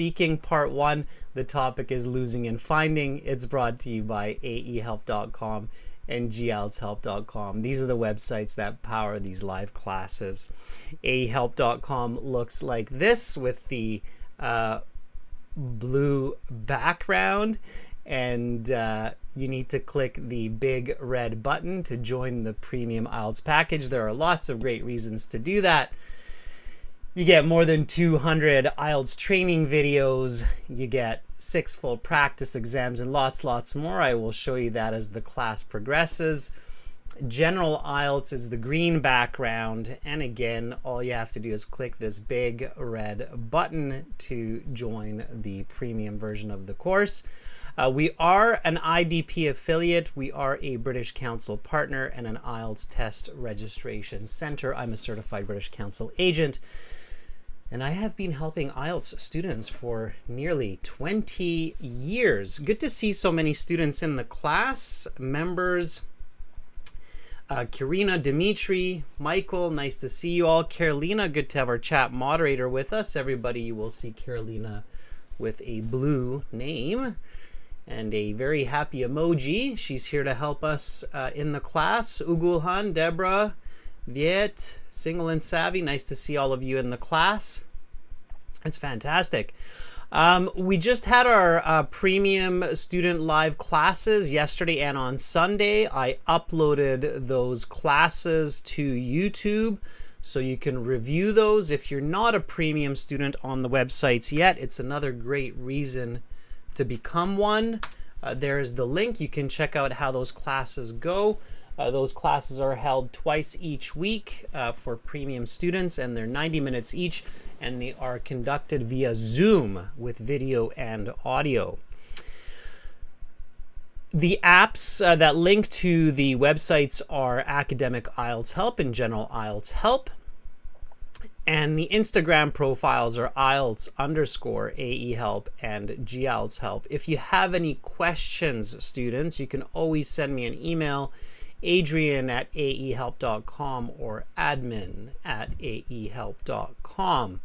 speaking part 1. The topic is losing and finding. It's brought to you by aehelp.com and gltshelp.com. These are the websites that power these live classes. aehelp.com looks like this with the blue background, and you need to click the big red button to join the premium IELTS package. There are lots of great reasons to do that. You get more than 200 IELTS training videos. You get 6 full practice exams and lots more. I will show you that as the class progresses. General IELTS is the green background, and again, all you have to do is click this big red button to join the premium version of the course. We are an IDP affiliate. We are a British Council partner and an IELTS test registration center. I'm a certified British Council agent, and I have been helping IELTS students for nearly 20 years. Good to see so many students in the class, members. Karina, Dimitri, Michael, nice to see you all. Carolina, good to have our chat moderator with us. Everybody, you will see Carolina with a blue name and a very happy emoji. She's here to help us in the class. Ugulhan, Deborah, Viet, Single and Savvy, nice to see all of you in the class. It's fantastic. We just had our premium student live classes yesterday and on Sunday. I uploaded those classes to YouTube so you can review those. If you're not a premium student on the websites yet, it's another great reason to become one. There is the link. You can check out how those classes go. Those classes are held twice each week for premium students, and they're 90 minutes each, and they are conducted via Zoom with video and audio. The apps that link to the websites are Academic IELTS Help and General IELTS Help. And the Instagram profiles are IELTS_AE Help and GIELTS Help. If you have any questions, students, you can always send me an email, adrian@aehelp.com or admin@aehelp.com.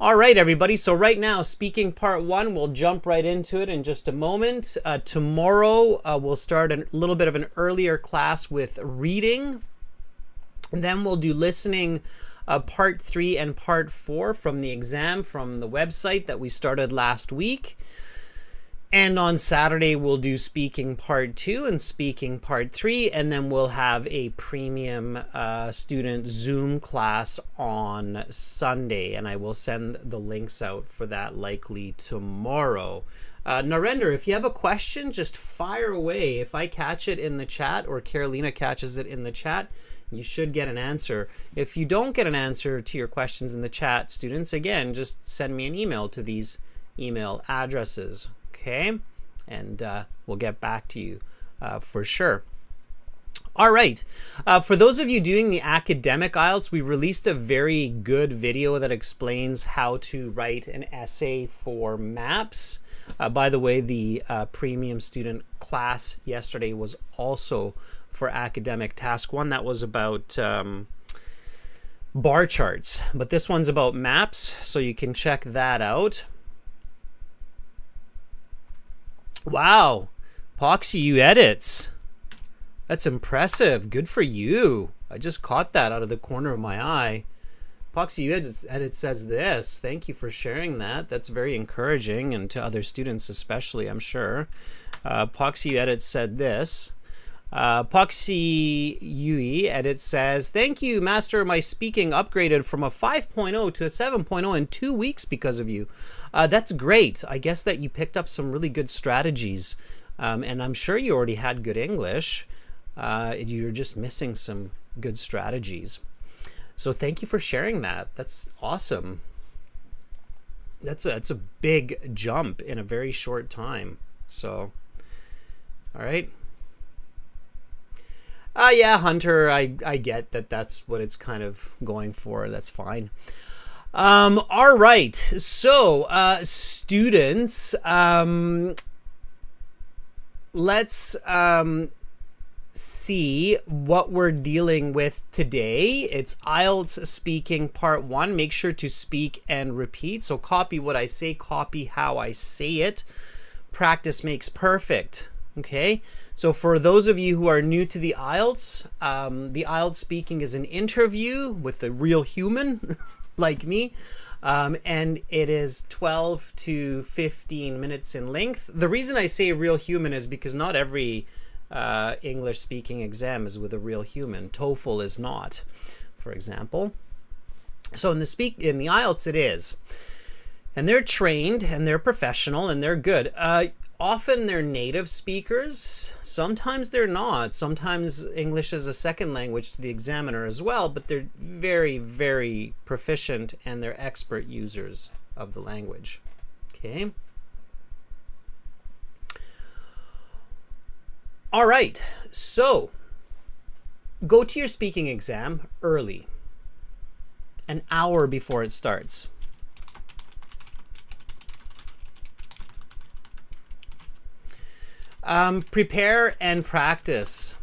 All right, everybody. So right now, speaking part 1, we'll jump right into it in just a moment. Tomorrow, we'll start a little bit of an earlier class with reading. And then we'll do listening part 3 and part 4 from the exam from the website that we started last week. And on Saturday, we'll do speaking part 2 and speaking part 3, and then we'll have a premium student Zoom class on Sunday, and I will send the links out for that likely tomorrow. Narendra, if you have a question, just fire away. If I catch it in the chat or Carolina catches it in the chat, you should get an answer. If you don't get an answer to your questions in the chat, students, again, just send me an email to these email addresses. Okay, and we'll get back to you for sure. All right, for those of you doing the academic IELTS, we released a very good video that explains how to write an essay for MAPS. By the way, the premium student class yesterday was also for academic task 1. That was about bar charts, but this one's about MAPS, so you can check that out. Wow, Poxy, you edits. That's impressive. Good for you. I just caught that out of the corner of my eye. Poxy, you edit says this. Thank you for sharing that. That's very encouraging, and to other students especially, I'm sure. Poxy, you edit said this. Poxy Yui edit says, thank you, Master. My speaking upgraded from a 5.0 to a 7.0 in 2 weeks because of you. That's great. I guess that you picked up some really good strategies, and I'm sure you already had good English. You're just missing some good strategies. So thank you for sharing that. That's awesome. That's a big jump in a very short time. So, all right. Yeah, Hunter, I get that that's what it's kind of going for. That's fine. All right. So, students, let's see what we're dealing with today. It's IELTS speaking part 1. Make sure to speak and repeat. So copy what I say, copy how I say it. Practice makes perfect. Okay, so for those of you who are new to the IELTS speaking is an interview with a real human like me. And it is 12 to 15 minutes in length. The reason I say real human is because not every English speaking exam is with a real human. TOEFL is not, for example. So in the IELTS it is. And they're trained and they're professional and they're good. Often they're native speakers. Sometimes they're not. Sometimes English is a second language to the examiner as well, but they're very, very proficient and they're expert users of the language. Okay. All right. So go to your speaking exam early, an hour before it starts. Prepare and practice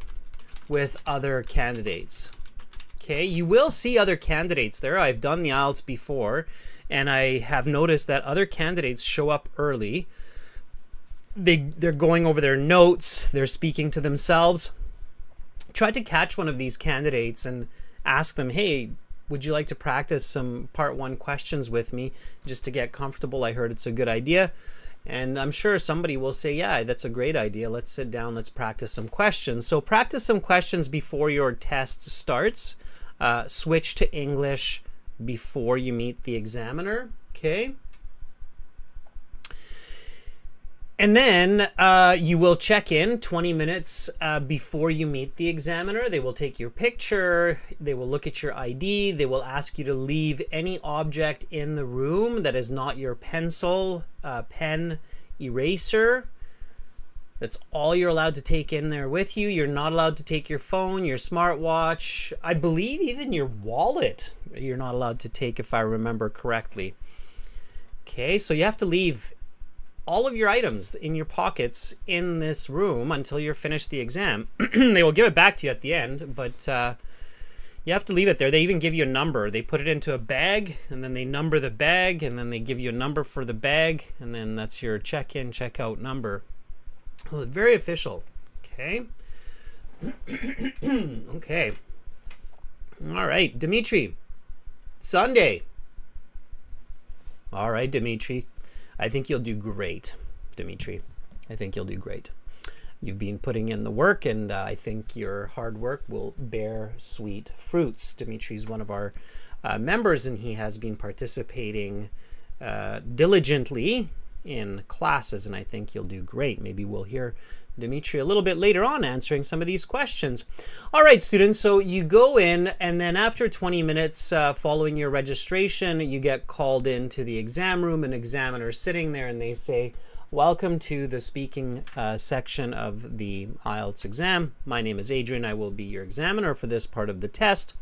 with other candidates. Okay, you will see other candidates there. I've done the IELTS before, and I have noticed that other candidates show up early. They're going over their notes. They're speaking to themselves. Try to catch one of these candidates and ask them, hey, would you like to practice some part 1 questions with me just to get comfortable? I heard it's a good idea. And I'm sure somebody will say, yeah, that's a great idea. Let's sit down. Let's practice some questions. So practice some questions before your test starts. Switch to English before you meet the examiner. Okay. And then you will check in 20 minutes before you meet the examiner. They will take your picture. They will look at your ID. They will ask you to leave any object in the room that is not your pencil, pen, eraser. That's all you're allowed to take in there with you. You're not allowed to take your phone, your smartwatch. I believe even your wallet you're not allowed to take, if I remember correctly. Okay, so you have to leave all of your items in your pockets in this room until you're finished the exam. They will give it back to you at the end, but you have to leave it there. They even give you a number. They put it into a bag, and then they number the bag, and then they give you a number for the bag, and then that's your check-in, check-out number. Oh, very official. Okay. Okay. All right, Dimitri. Sunday. All right, Dimitri. I think you'll do great, Dimitri. I think you'll do great. You've been putting in the work, and I think your hard work will bear sweet fruits. Dimitri's one of our members, and he has been participating diligently in classes, and I think you'll do great. Maybe we'll hear Dimitri a little bit later on answering some of these questions. All right, students, so you go in, and then after 20 minutes following your registration, you get called into the exam room. An examiner sitting there, and they say, welcome to the speaking section of the IELTS exam. My name is Adrian. I will be your examiner for this part of the test.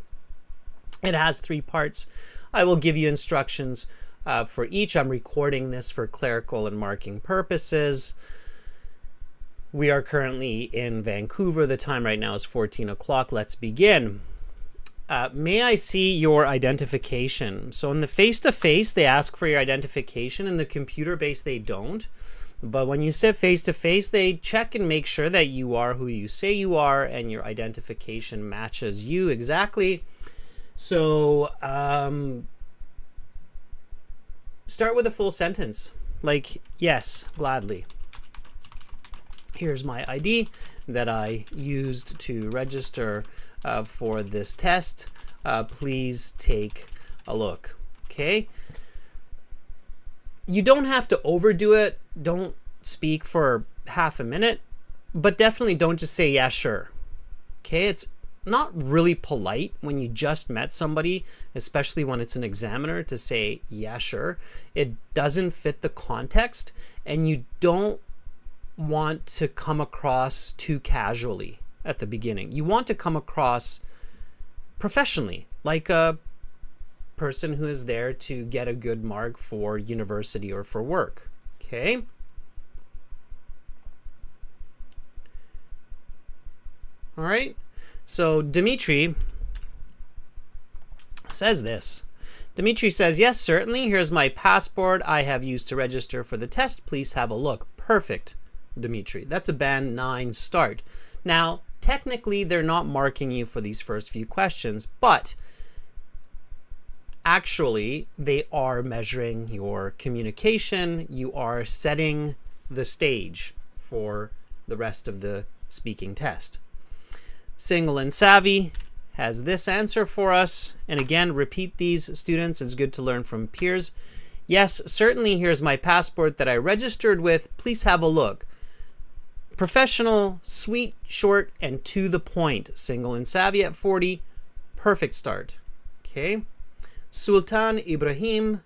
It has 3 parts. I will give you instructions for each. I'm recording this for clerical and marking purposes. We are currently in Vancouver. The time right now is 14 o'clock. Let's begin. May I see your identification? So in the face-to-face, they ask for your identification. In the computer-based, they don't. But when you sit face-to-face, they check and make sure that you are who you say you are and your identification matches you exactly. So start with a full sentence, like, yes, gladly. Here's my ID that I used to register for this test. Please take a look. Okay? You don't have to overdo it. Don't speak for half a minute, but definitely don't just say, yeah, sure. Okay? It's not really polite when you just met somebody, especially when it's an examiner, to say, yeah, sure. It doesn't fit the context, and you don't want to come across too casually at the beginning. You want to come across professionally, like a person who is there to get a good mark for university or for work. Okay? All right. So Dimitri says this. Dimitri says, yes, certainly. Here's my passport I have used to register for the test. Please have a look. Perfect, Dimitri. That's a band 9 start. Now, technically, they're not marking you for these first few questions, but actually, they are measuring your communication. You are setting the stage for the rest of the speaking test. Single and Savvy has this answer for us. And again, repeat these, students. It's good to learn from peers. Yes, certainly. Here's my passport that I registered with. Please have a look. Professional, sweet, short, and to the point. Single and Savvy at 40. Perfect start. Okay. Sultan Ibrahim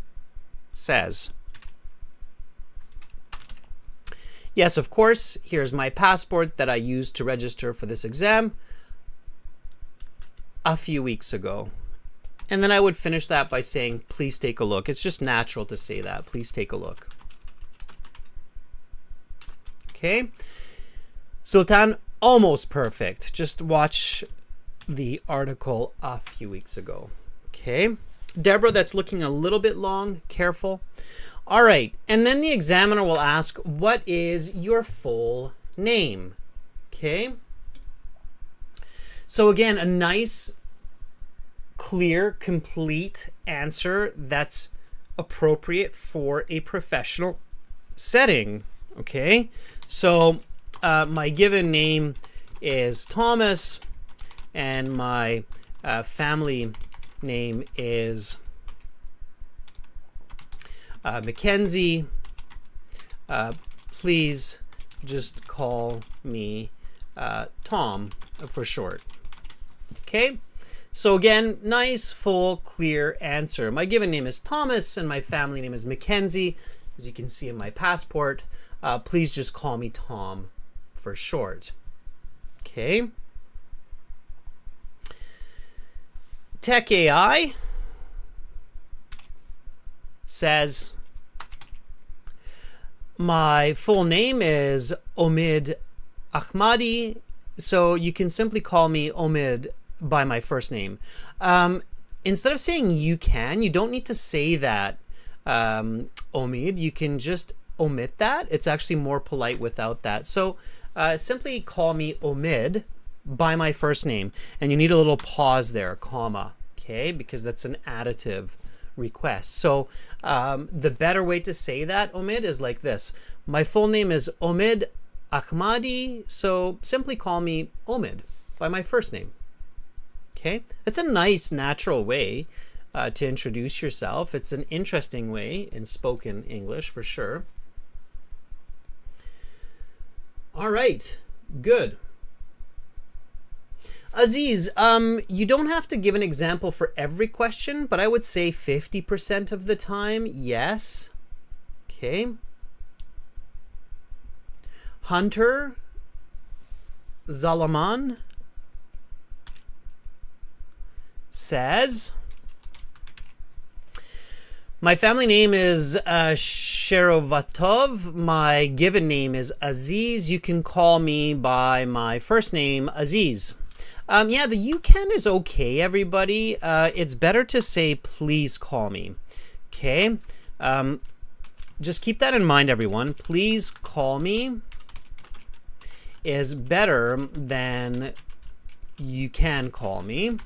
says, yes, of course. Here's my passport that I used to register for this exam a few weeks ago. And then I would finish that by saying, please take a look. It's just natural to say that. Please take a look. Okay. Sultan, almost perfect. Just watch the article a few weeks ago. Okay. Deborah, that's looking a little bit long. Careful. All right. And then the examiner will ask, what is your full name? Okay. So again, a nice, clear, complete answer that's appropriate for a professional setting. Okay. So my given name is Thomas, and my family name is Mackenzie. Please just call me Tom for short. Okay, so again, nice, full, clear answer. My given name is Thomas, and my family name is Mackenzie. As you can see in my passport, please just call me Tom for short. Okay. Tech AI says, my full name is Omid Ahmadi, so you can simply call me Omid by my first name. Instead of saying you don't need to say that, Omid. You can just omit that. It's actually more polite without that. So simply call me Omid by my first name. And you need a little pause there, comma, okay? Because that's an additive request. So the better way to say that, Omid, is like this. My full name is Omid Ahmadi, so simply call me Omid by my first name. Okay, that's a nice, natural way to introduce yourself. It's an interesting way in spoken English for sure. All right, good. Aziz, you don't have to give an example for every question, but I would say 50% of the time, yes. Okay. Hunter Zalaman says, my family name is Sherovatov. My given name is Aziz. You can call me by my first name, Aziz. Yeah, the you can is okay, everybody. It's better to say, please call me. Okay? Just keep that in mind, everyone. Please call me is better than you can call me.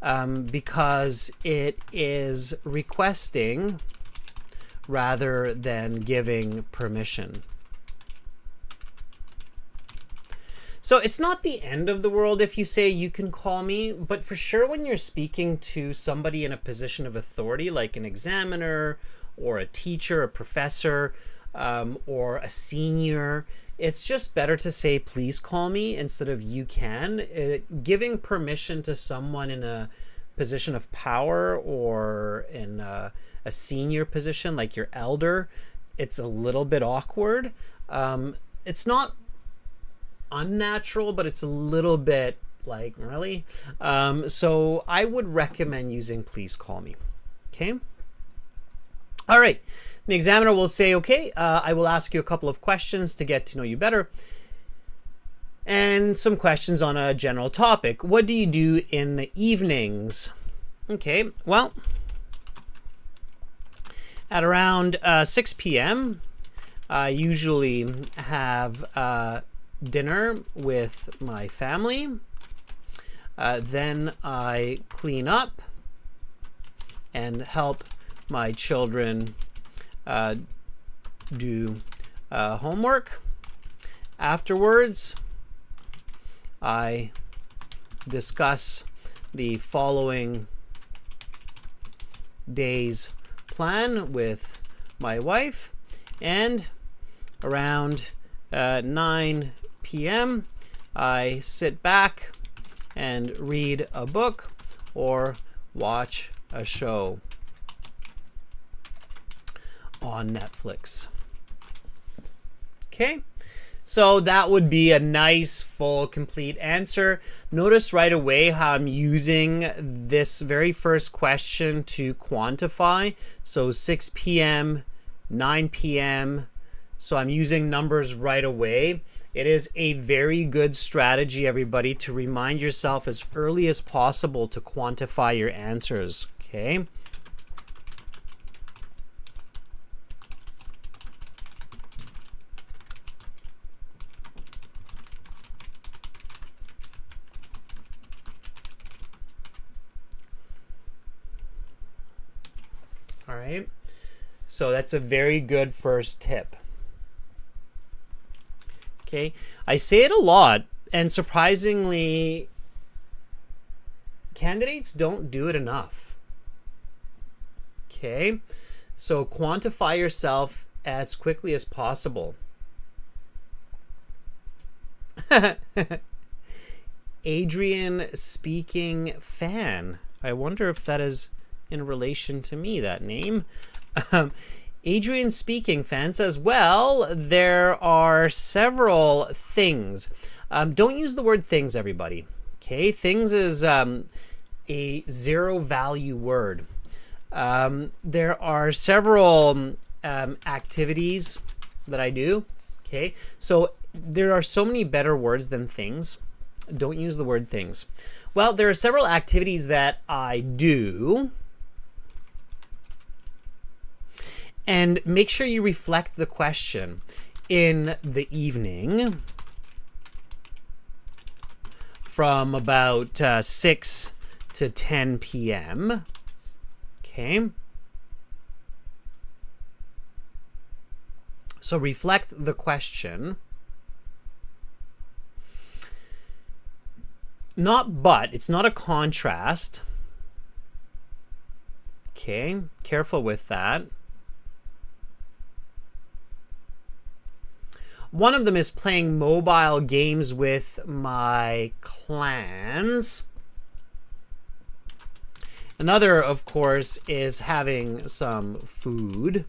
Because it is requesting rather than giving permission. So it's not the end of the world if you say you can call me, but for sure when you're speaking to somebody in a position of authority, like an examiner or a teacher, a professor, or a senior, it's just better to say, please call me instead of you can. Giving permission to someone in a position of power or in a senior position, like your elder, it's a little bit awkward. It's not unnatural, but it's a little bit like, really? So I would recommend using please call me. Okay? All right. The examiner will say, okay, I will ask you a couple of questions to get to know you better. and some questions on a general topic. What do you do in the evenings? Okay, well, at around 6 p.m., I usually have dinner with my family. Then I clean up and help my children do homework. Afterwards, I discuss the following day's plan with my wife, and around 9 p.m. I sit back and read a book or watch a show on Netflix. Okay, so that would be a nice, full, complete answer. Notice right away how I'm using this very first question to quantify. So 6 p.m., 9 p.m. So I'm using numbers right away. It is a very good strategy, everybody, to remind yourself as early as possible to quantify your answers. Okay. All right. So that's a very good first tip. Okay, I say it a lot, and surprisingly, candidates don't do it enough. Okay, so quantify yourself as quickly as possible. Adrian speaking fan. I wonder if that is in relation to me, that name. Adrian speaking fan says, well, there are several things. Don't use the word things, everybody. Okay, things is a zero value word. There are several activities that I do. Okay, so there are so many better words than things. Don't use the word things. Well, there are several activities that I do. And make sure you reflect the question in the evening from about 6 to 10 p.m. Okay. So reflect the question. Not but, it's not a contrast. Okay, careful with that. One of them is playing mobile games with my clans. Another, of course, is having some food,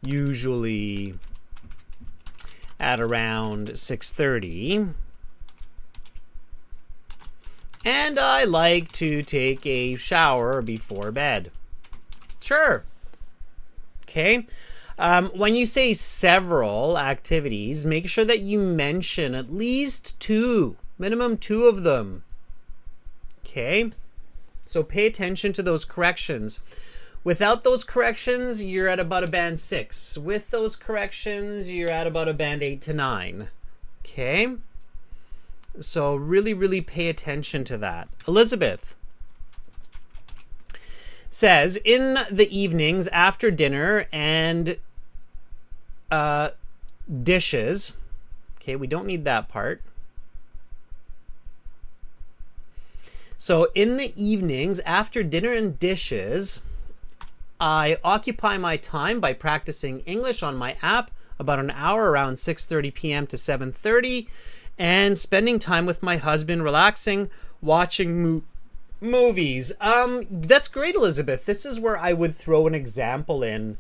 usually at around 6:30. And I like to take a shower before bed. Sure. Okay. When you say several activities, make sure that you mention at least two, minimum two of them. Okay, so pay attention to those corrections. Without those corrections, you're at about a band 6. With those corrections, you're at about a band 8 to 9. Okay, so really pay attention to that. Elizabeth says, in the evenings after dinner and dishes. Okay, we don't need that part. So in the evenings after dinner and dishes, I occupy my time by practicing English on my app about an hour around 6:30 p.m. to 7:30 and spending time with my husband, relaxing, watching movies. That's great, Elizabeth. This is where I would throw an example in.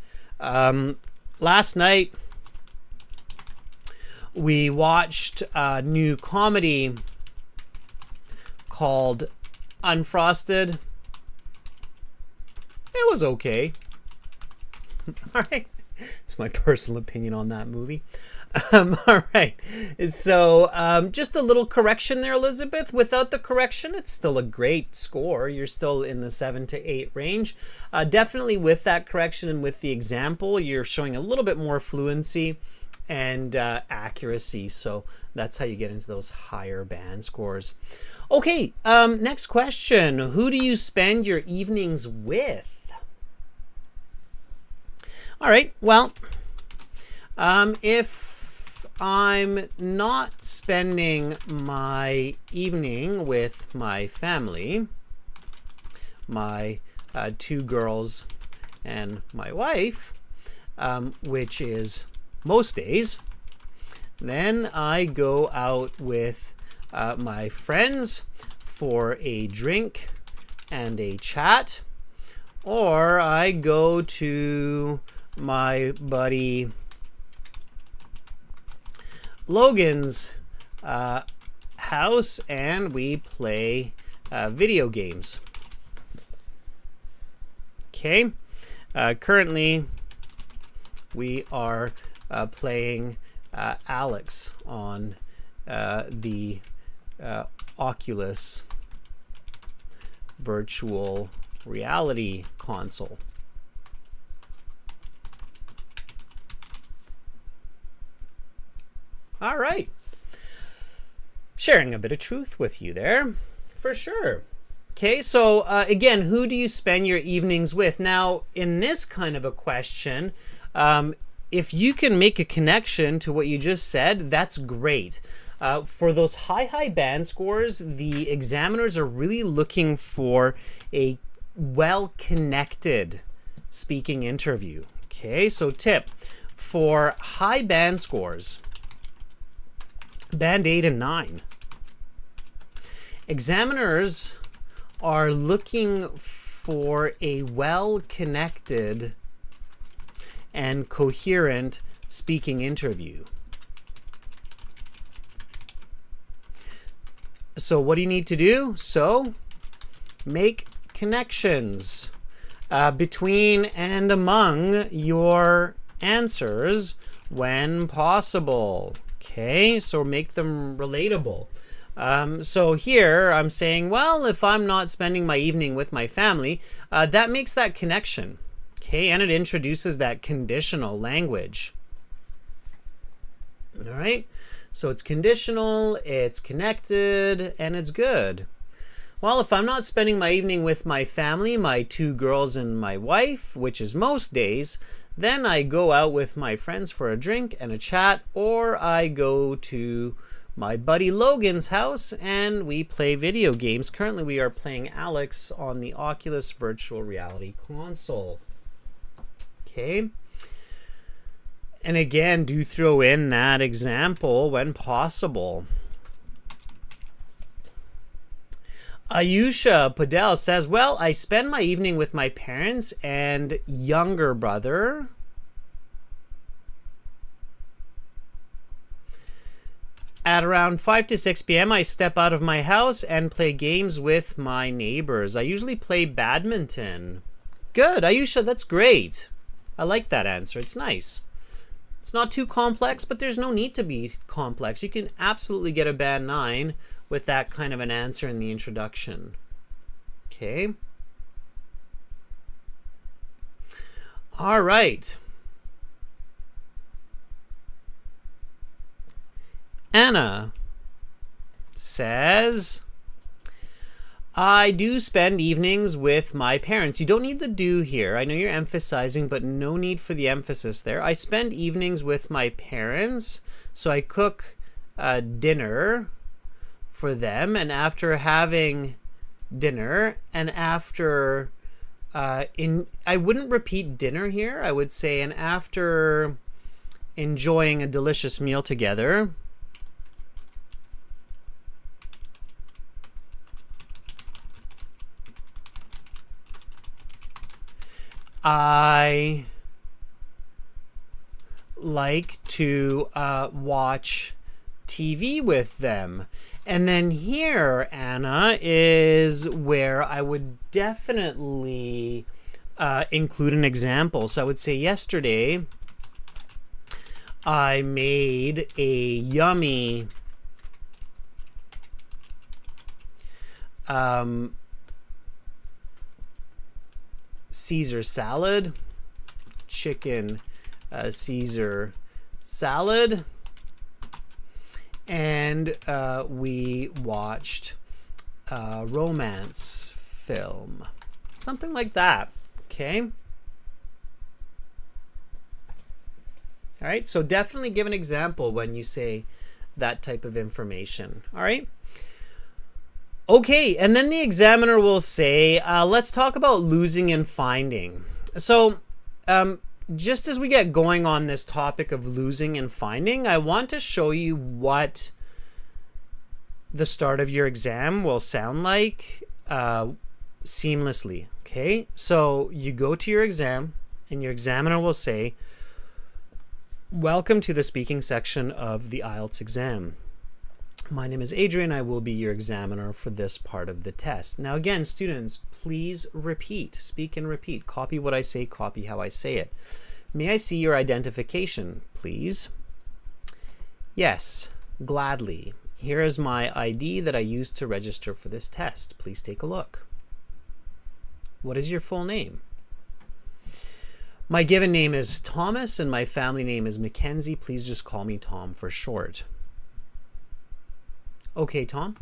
Last night we watched a new comedy called Unfrosted. It was okay. All right. It's my personal opinion on that movie. All right. So just a little correction there, Elizabeth. Without the correction, it's still a great score. You're still in the 7 to 8 range. Definitely with that correction and with the example, you're showing a little bit more fluency and accuracy. So that's how you get into those higher band scores. Okay, next question. Who do you spend your evenings with? All right, well, if I'm not spending my evening with my family, my 2 girls and my wife, which is most days, then I go out with my friends for a drink and a chat, or I go to my buddy Logan's house and we play video games. Okay, currently we are playing Alex on the Oculus virtual reality console. All right. Sharing a bit of truth with you there, for sure. Okay, so again, who do you spend your evenings with? Now, in this kind of a question, if you can make a connection to what you just said, that's great. For those high band scores, the examiners are really looking for a well-connected speaking interview. Okay, so tip for high band scores, band 8 and 9, examiners are looking for a well-connected and coherent speaking interview. So what do you need to do? So make connections between and among your answers when possible. Okay, so make them relatable. So here I'm saying, well, if I'm not spending my evening with my family, that makes that connection. Okay, and it introduces that conditional language. All right, so it's conditional, it's connected, and it's good. Well, if I'm not spending my evening with my family, my 2 girls and my wife, which is most days, then I go out with my friends for a drink and a chat, or I go to my buddy Logan's house and we play video games. Currently, we are playing Alex on the Oculus virtual reality console. Okay. And again, do throw in that example when possible. Ayusha Padel says, well, I spend my evening with my parents and younger brother. At around 5 to 6 p.m., I step out of my house and play games with my neighbors. I usually play badminton. Good, Ayusha, that's great. I like that answer. It's nice. It's not too complex, but there's no need to be complex. You can absolutely get a band 9 with that kind of an answer in the introduction. Okay. All right. Anna says, I do spend evenings with my parents. You don't need the do here. I know you're emphasizing, but no need for the emphasis there. I spend evenings with my parents, so I cook dinner for them, and after having dinner and after I wouldn't repeat dinner here. I would say, and after enjoying a delicious meal together, I like to watch TV with them. And then here, Anna, is where I would definitely include an example. So I would say yesterday, I made a yummy Caesar salad, chicken Caesar salad, and we watched a romance film, something like that. Okay. All right, so definitely give an example when you say that type of information. All right. Okay, and then the examiner will say, let's talk about losing and finding. So just as we get going on this topic of losing and finding, I want to show you what the start of your exam will sound like seamlessly. Okay, so you go to your exam and your examiner will say, welcome to the speaking section of the IELTS exam. My name is Adrian. I will be your examiner for this part of the test. Now again, students, please repeat, speak and repeat. Copy what I say, copy how I say it. May I see your identification, please? Yes, gladly. Here is my ID that I used to register for this test. Please take a look. What is your full name? My given name is Thomas and my family name is Mackenzie. Please just call me Tom for short. Okay, Tom,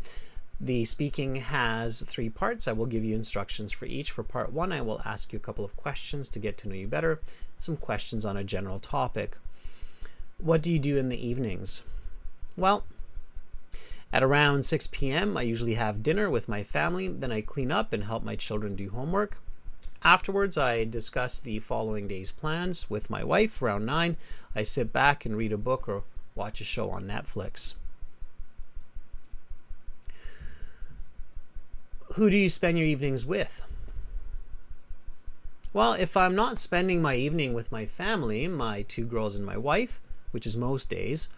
the speaking has 3 parts. I will give you instructions for each. For part 1, I will ask you a couple of questions to get to know you better, some questions on a general topic. What do you do in the evenings? Well, at around 6 p.m., I usually have dinner with my family. Then I clean up and help my children do homework. Afterwards, I discuss the following day's plans with my wife. Around 9, I sit back and read a book or watch a show on Netflix. Who do you spend your evenings with? Well, if I'm not spending my evening with my family, my 2 girls and my wife, which is most days,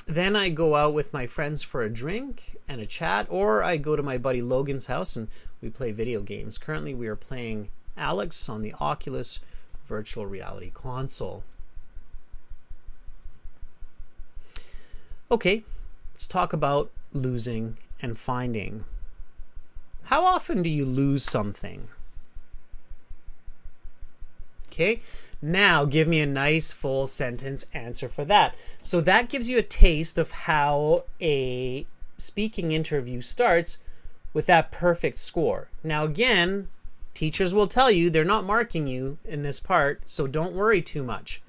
then I go out with my friends for a drink and a chat, or I go to my buddy Logan's house and we play video games. Currently, we are playing Alex on the Oculus virtual reality console. Okay, let's talk about losing and finding. How often do you lose something? Okay, now give me a nice full sentence answer for that. So that gives you a taste of how a speaking interview starts with that perfect score. Now again, teachers will tell you they're not marking you in this part, so don't worry too much.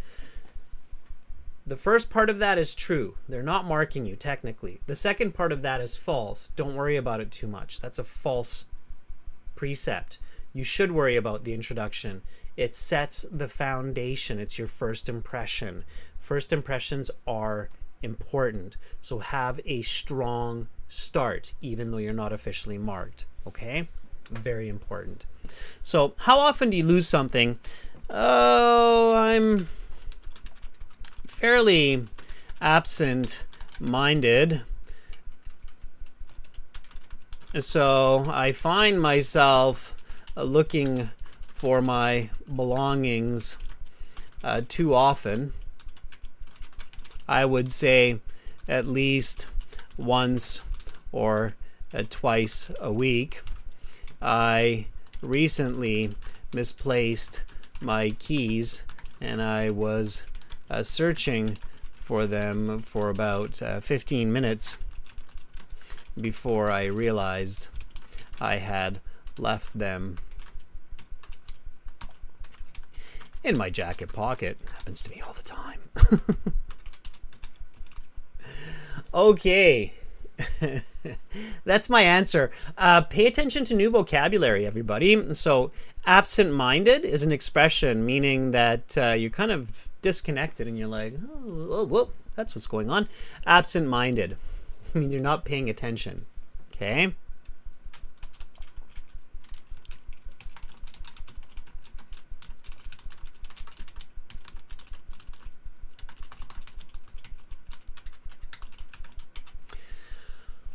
The first part of that is true. They're not marking you technically. The second part of that is false. Don't worry about it too much. That's a false precept. You should worry about the introduction. It sets the foundation. It's your first impression. First impressions are important. So have a strong start, even though you're not officially marked. Okay? Very important. So how often do you lose something? Oh, I'm fairly absent-minded. So I find myself looking for my belongings too often. I would say at least once or twice a week. I recently misplaced my keys and I was searching for them for about 15 minutes before I realized I had left them in my jacket pocket. Happens to me all the time. Okay. That's my answer. Pay attention to new vocabulary, everybody. So absent-minded is an expression meaning that you're kind of disconnected and you're like, oh, whoop, that's what's going on. Absent-minded means you're not paying attention. Okay.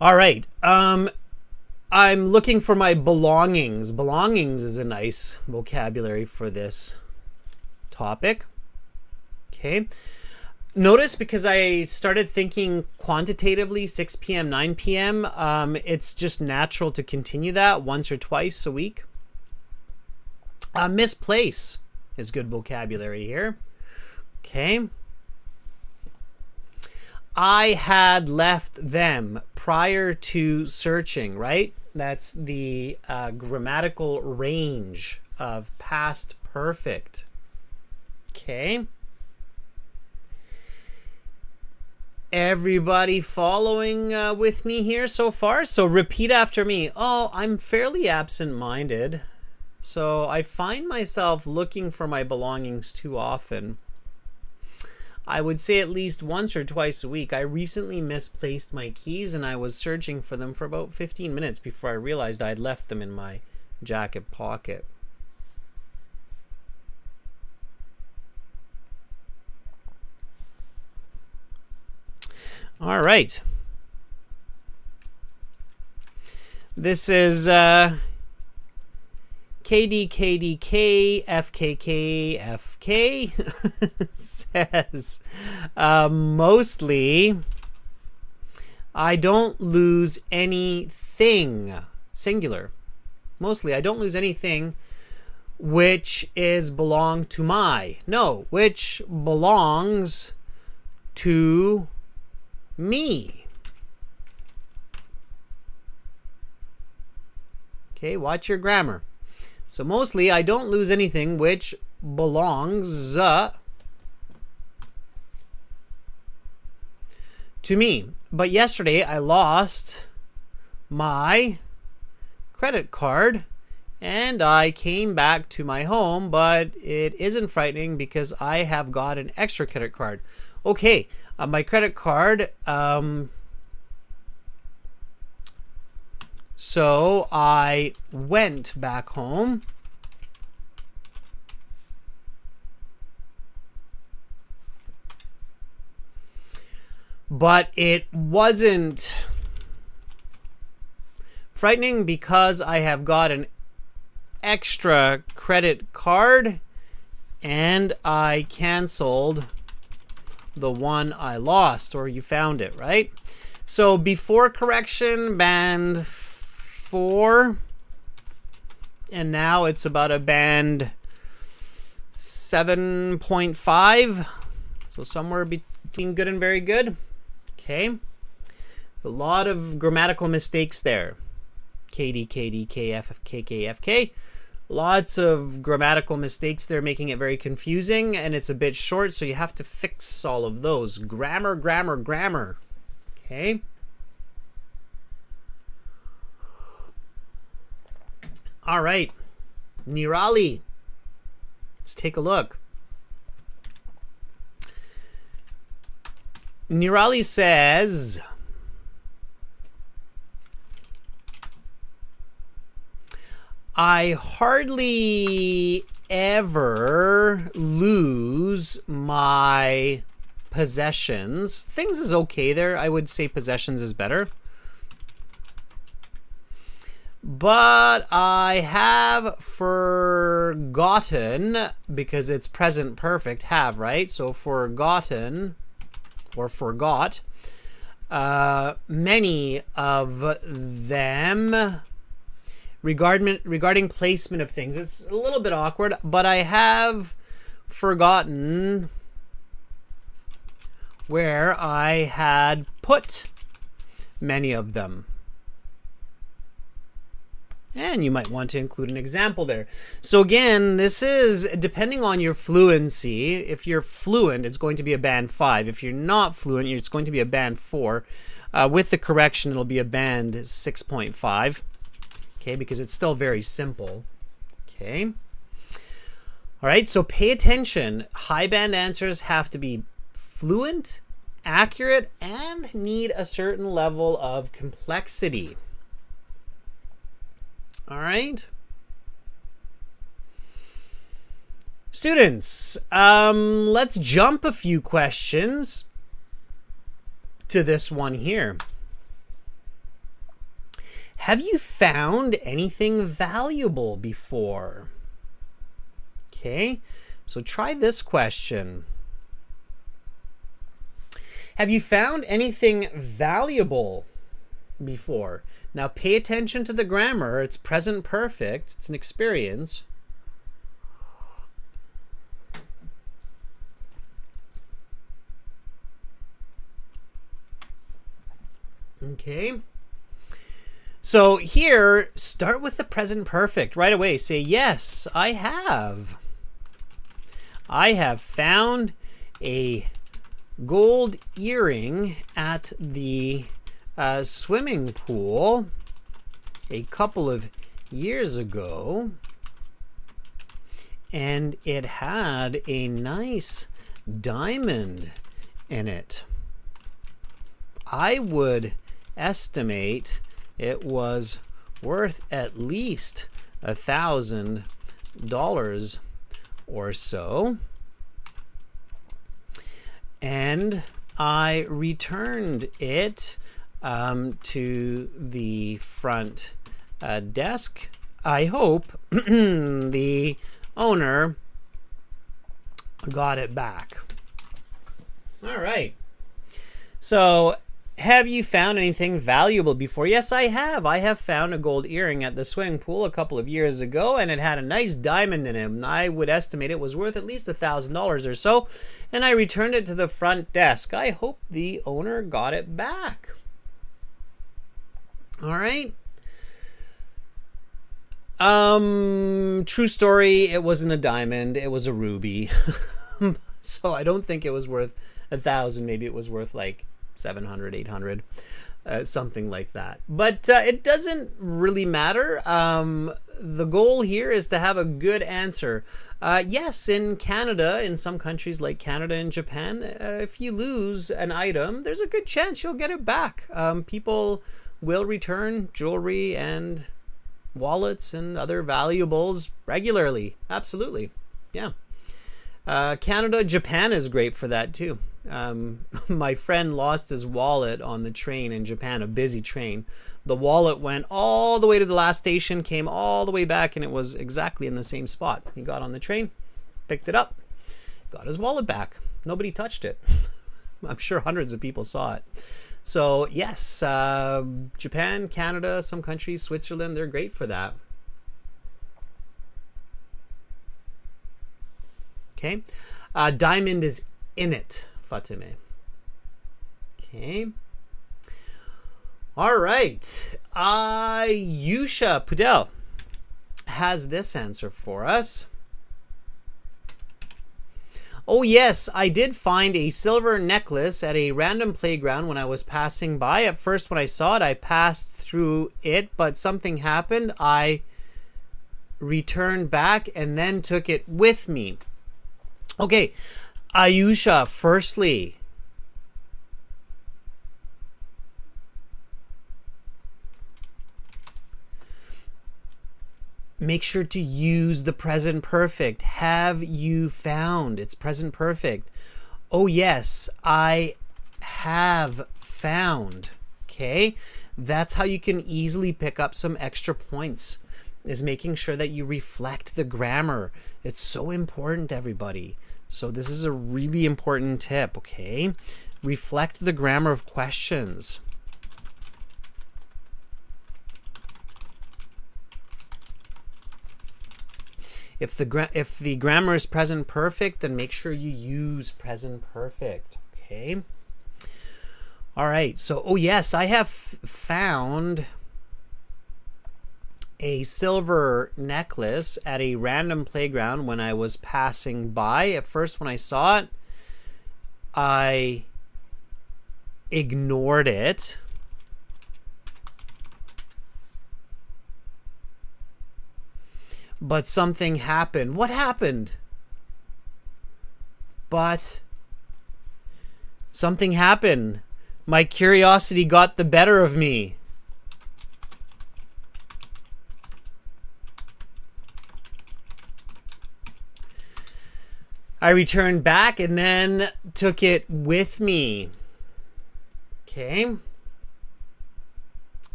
All right. I'm looking for my belongings. Belongings is a nice vocabulary for this topic. Okay. Notice because I started thinking quantitatively 6 p.m., 9 p.m., it's just natural to continue that once or twice a week. Misplace is good vocabulary here. Okay. I had left them prior to searching, right? That's the grammatical range of past perfect. Okay. Everybody following with me here so far? So repeat after me. Oh, I'm fairly absent-minded. So I find myself looking for my belongings too often. I would say at least once or twice a week. I recently misplaced my keys and I was searching for them for about 15 minutes before I realized I'd left them in my jacket pocket. All right. This is KDKDK FKK says mostly I don't lose anything, singular. Mostly I don't lose anything which is belong to my. No, which belongs to me. Okay, watch your grammar. So mostly I don't lose anything which belongs to me. But yesterday I lost my credit card and I came back to my home, but it isn't frightening because I have got an extra credit card. Okay, my credit card, so I went back home. But it wasn't frightening because I have got an extra credit card and I canceled the one I lost, or you found it, right? So before correction, band 4, and now it's about a band 7.5, so somewhere between good and very good. Okay, a lot of grammatical mistakes there. KD, KD, KF, KK, FK. Lots of grammatical mistakes there, making it very confusing, and it's a bit short, so you have to fix all of those. Grammar, grammar, grammar. Okay. All right. Nirali. Let's take a look. Nirali says, I hardly ever lose my possessions. Things is okay there. I would say possessions is better. But I have forgotten, because it's present perfect, have, right? So forgotten, or forgot, many of them. Regarding placement of things, it's a little bit awkward, but I have forgotten where I had put many of them. And you might want to include an example there. So again, this is depending on your fluency. If you're fluent, it's going to be a band 5. If you're not fluent, it's going to be a band 4. With the correction, it'll be a band 6.5. Okay, because it's still very simple. Okay. All right, so pay attention. High band answers have to be fluent, accurate, and need a certain level of complexity. All right. Students, let's jump a few questions to this one here. Have you found anything valuable before? Okay, so try this question. Have you found anything valuable before? Now pay attention to the grammar. It's present perfect. It's an experience. Okay. So here, start with the present perfect right away. Say, yes, I have. I have found a gold earring at the swimming pool a couple of years ago, and it had a nice diamond in it. I would estimate it was worth at least $1,000 or so. And I returned it to the front desk. I hope the owner got it back. All right. So, have you found anything valuable before? Yes, I have. I have found a gold earring at the swimming pool a couple of years ago, and it had a nice diamond in it. I would estimate it was worth at least $1,000 or so, and I returned it to the front desk. I hope the owner got it back. All right. True story, it wasn't a diamond, it was a ruby. So I don't think it was worth 1,000. Maybe it was worth like 700, 800, something like that. But it doesn't really matter. The goal here is to have a good answer. Yes, in Canada, in some countries like Canada and Japan, if you lose an item, there's a good chance you'll get it back. People will return jewelry and wallets and other valuables regularly. Absolutely. Yeah. Canada, Japan is great for that too. My friend lost his wallet on the train in Japan, a busy train. The wallet went all the way to the last station, came all the way back, and it was exactly in the same spot. He got on the train, picked it up, got his wallet back. Nobody touched it. I'm sure hundreds of people saw it. So yes, Japan, Canada, some countries, Switzerland, they're great for that. Okay. Diamond is in it, Fatime. Okay. All right. Yusha Pudel has this answer for us. Oh yes, I did find a silver necklace at a random playground when I was passing by. At first when I saw it, I passed through it, but something happened. I returned back and then took it with me. Okay, Ayusha, firstly, make sure to use the present perfect. Have you found? It's present perfect. Oh yes, I have found. Okay, that's how you can easily pick up some extra points, is making sure that you reflect the grammar. It's so important, everybody. So this is a really important tip, okay? Reflect the grammar of questions. If the grammar is present perfect, then make sure you use present perfect, okay? All right, so, oh yes, I have found a silver necklace at a random playground when I was passing by. At first, when I saw it, I ignored it. But something happened. What happened? But something happened. My curiosity got the better of me. I returned back and then took it with me. Okay.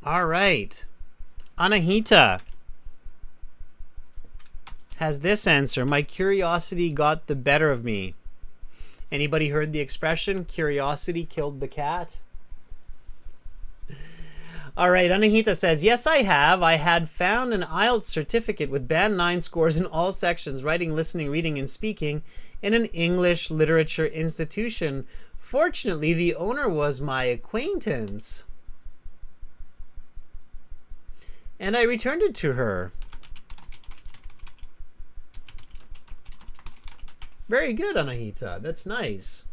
All right. Anahita has this answer. My curiosity got the better of me. Anybody heard the expression, curiosity killed the cat? All right, Anahita says, yes, I have. I had found an IELTS certificate with band 9 scores in all sections, writing, listening, reading, and speaking, in an English literature institution. Fortunately, the owner was my acquaintance, and I returned it to her. Very good, Anahita. That's nice.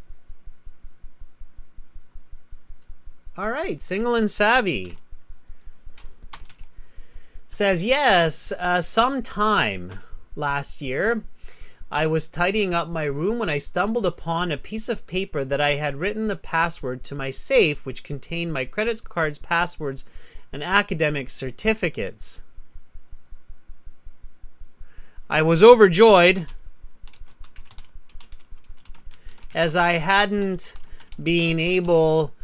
All right, Single and Savvy says, yes, sometime last year, I was tidying up my room when I stumbled upon a piece of paper that I had written the password to my safe, which contained my credit cards, passwords, and academic certificates. I was overjoyed, as I hadn't been able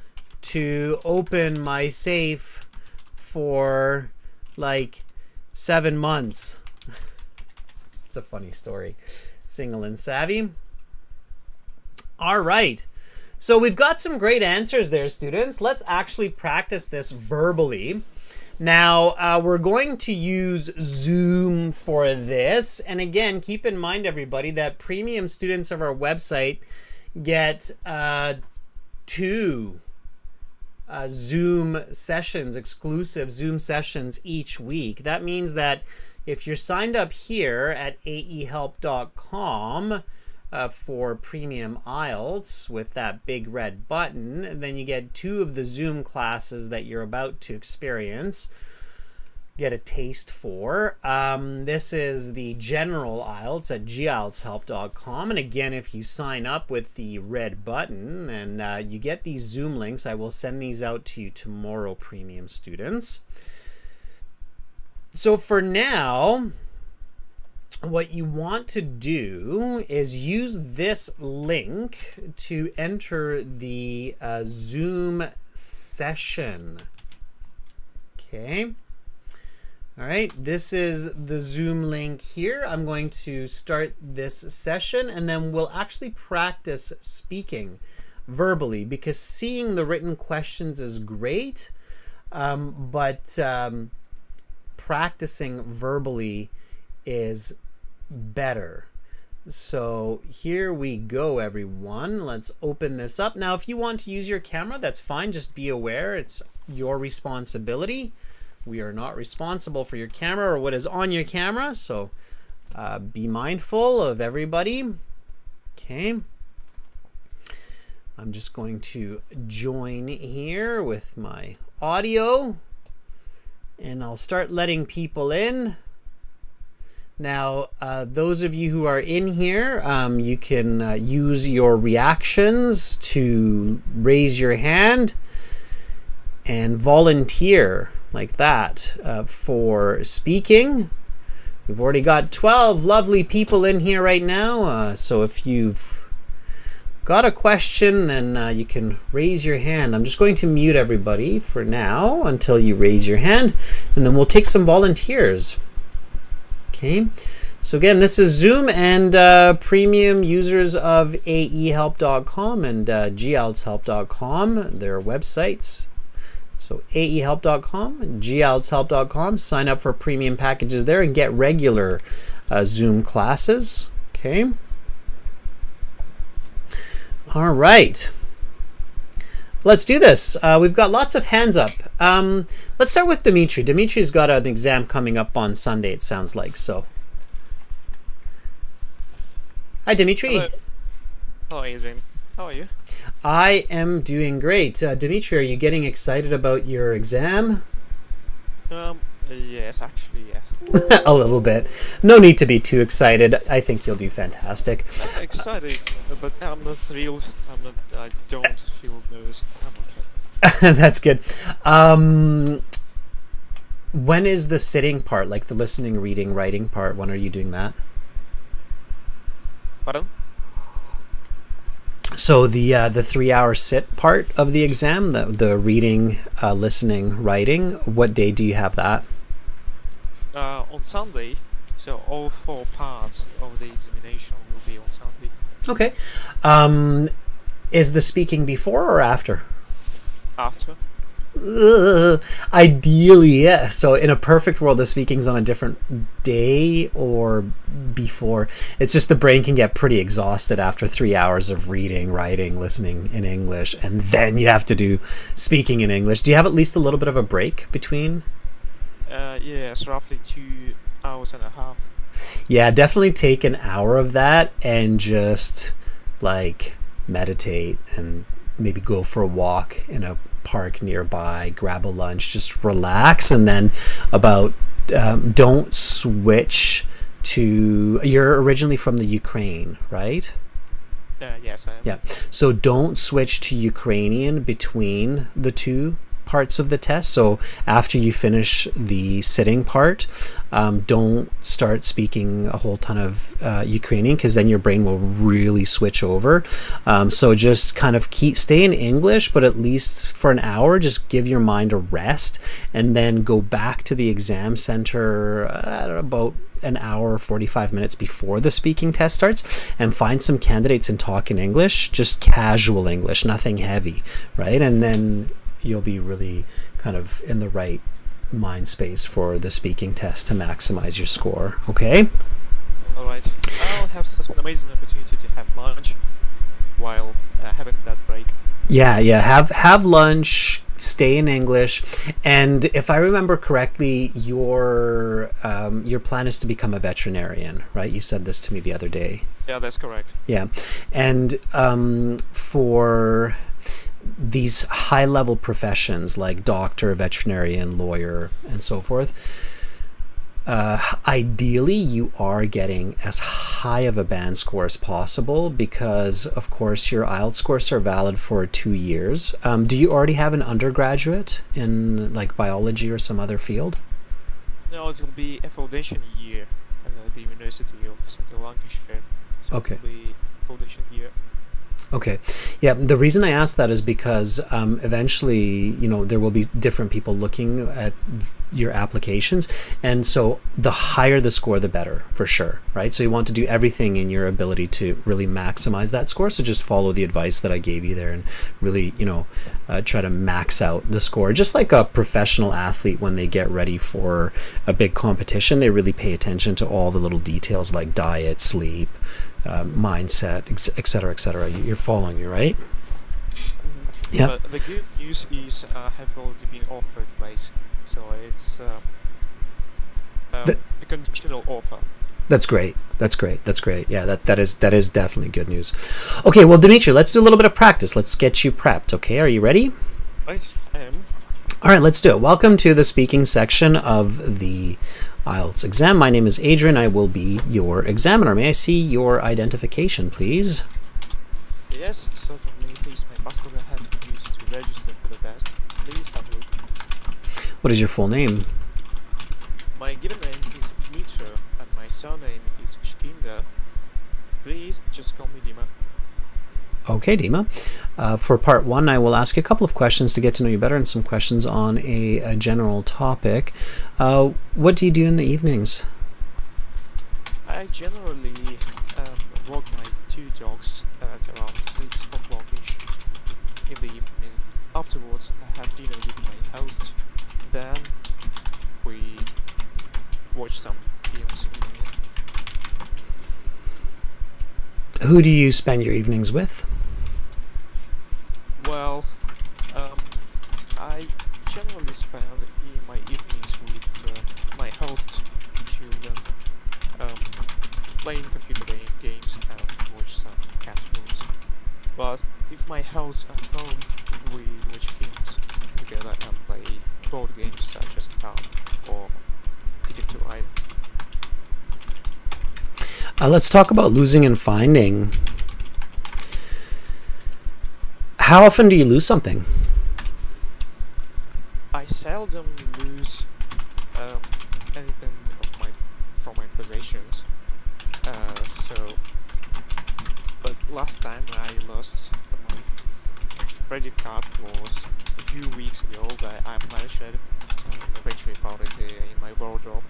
to open my safe for like 7 months. It's a funny story. Single and Savvy. All right. So we've got some great answers there, students. Let's actually practice this verbally. Now, we're going to use Zoom for this. And again, keep in mind, everybody, that premium students of our website get 2 Zoom sessions, exclusive Zoom sessions each week. That means that if you're signed up here at aehelp.com for premium IELTS with that big red button, then you get 2 of the Zoom classes that you're about to experience, get a taste for. This is the general IELTS at gieltshelp.com. And again, if you sign up with the red button, then you get these Zoom links. I will send these out to you tomorrow, premium students. So for now, what you want to do is use this link to enter the Zoom session. Okay. All right, this is the Zoom link here. I'm going to start this session, and then we'll actually practice speaking verbally, because seeing the written questions is great, but practicing verbally is better. So here we go, everyone. Let's open this up. Now, if you want to use your camera, that's fine. Just be aware it's your responsibility. We are not responsible for your camera or what is on your camera, so be mindful of everybody. Okay. I'm just going to join here with my audio, and I'll start letting people in. Now, those of you who are in here, you can use your reactions to raise your hand and volunteer like that for speaking. We've already got 12 lovely people in here right now. So if you've got a question, then you can raise your hand. I'm just going to mute everybody for now until you raise your hand, and then we'll take some volunteers. Okay. So again, this is Zoom, and premium users of aehelp.com and gieltshelp.com, their websites. So aehelp.com, gieltshelp.com, sign up for premium packages there and get regular Zoom classes. Okay. All right. Let's do this. We've got lots of hands up. Let's start with Dimitri. Dimitri's got an exam coming up on Sunday, it sounds like. So, hi, Dimitri. Hello. Hello, Adrian. How are you? I am doing great. Dimitri, are you getting excited about your exam? Yes, actually, yeah. A little bit. No need to be too excited. I think you'll do fantastic. I'm excited, but I'm not thrilled. I don't feel nervous. I'm okay. That's good. When is the sitting part, like the listening, reading, writing part? When are you doing that? Pardon? So the 3-hour sit part of the exam, the reading, listening, writing, what day do you have that? On Sunday, so all 4 parts of the examination will be on Sunday. Okay. Is the speaking before or after? After. Ideally, yeah. So in a perfect world, the speaking's on a different day or before. It's just the brain can get pretty exhausted after 3 hours of reading, writing, listening in English, and then you have to do speaking in English. Do you have at least a little bit of a break between? Yes, roughly 2 hours and a half. Yeah, definitely take an hour of that and just like meditate and maybe go for a walk in a park nearby, grab a lunch, just relax, and then about don't switch to. You're originally from the Ukraine, right? Yes, I am. Yeah. So don't switch to Ukrainian between the two parts of the test. So after you finish the sitting part, don't start speaking a whole ton of Ukrainian, because then your brain will really switch over. So just kind of stay in English, but at least for an hour, just give your mind a rest, and then go back to the exam center at about an hour, 45 minutes before the speaking test starts, and find some candidates and talk in English, just casual English, nothing heavy, right? And then you'll be really kind of in the right mind space for the speaking test to maximize your score. Okay? All right. I'll have such an amazing opportunity to have lunch while having that break. Yeah. Have lunch. Stay in English, and if I remember correctly, your plan is to become a veterinarian, right? You said this to me the other day. Yeah, that's correct. Yeah, and for these high-level professions like doctor, veterinarian, lawyer, and so forth, ideally you are getting as high of a band score as possible, because of course your IELTS scores are valid for 2 years. Do you already have an undergraduate in like biology or some other field? No, it will be a foundation year at the University of Central Lancashire. So Okay. it will be foundation year. Okay. Yeah, the reason I asked that is because eventually, there will be different people looking at your applications. And so the higher the score, the better, for sure, right? So you want to do everything in your ability to really maximize that score. So just follow the advice that I gave you there and really, try to max out the score. Just like a professional athlete, when they get ready for a big competition, they really pay attention to all the little details like diet, sleep, mindset, etc., etc. You're following me, right? Mm-hmm. Yeah. But the good news is have already been offered, right? So it's a conditional offer. That's great. Yeah, that is definitely good news. Okay, well, Dimitri, let's do a little bit of practice. Let's get you prepped. Okay, are you ready? Right, I am. All right, let's do it. Welcome to the speaking section of the IELTS exam. My name is Adrian. I will be your examiner. May I see your identification, please? Yes, certainly. Please, my passport I have used to register for the test. Please have a look. What is your full name? My given name is Dimitri, and my surname is Shkinda. Please just call me Dima. Okay, Dima. For part one, I will ask you a couple of questions to get to know you better and some questions on a general topic. What do you do in the evenings? I generally walk my 2 dogs at around 6 o'clock-ish in the evening. Afterwards, I have dinner with my host. Then we watch some films in the evening. Who do you spend your evenings with? Well, I generally spend my evenings with my host, children, playing computer games and watch some cartoons. But if my host at home, we watch films together and play board games such as Card or Ticket to Ride. Let's talk about losing and finding. How often do you lose something? I seldom lose anything from my possessions. But last time I lost my credit card was a few weeks ago, but I managed it and eventually found it in my wardrobe.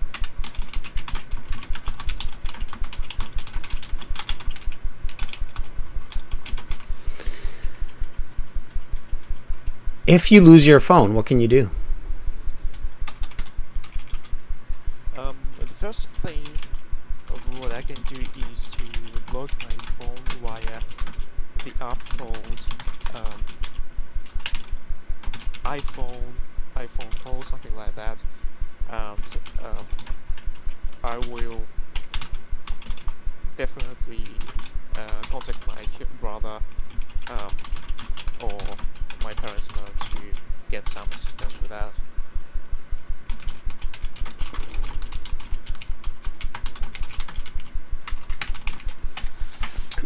If you lose your phone, what can you do? The first thing of what I can do is to log my phone via the app called iPhone call, something like that, and I will definitely contact my brother or my parents in order to get some assistance with that.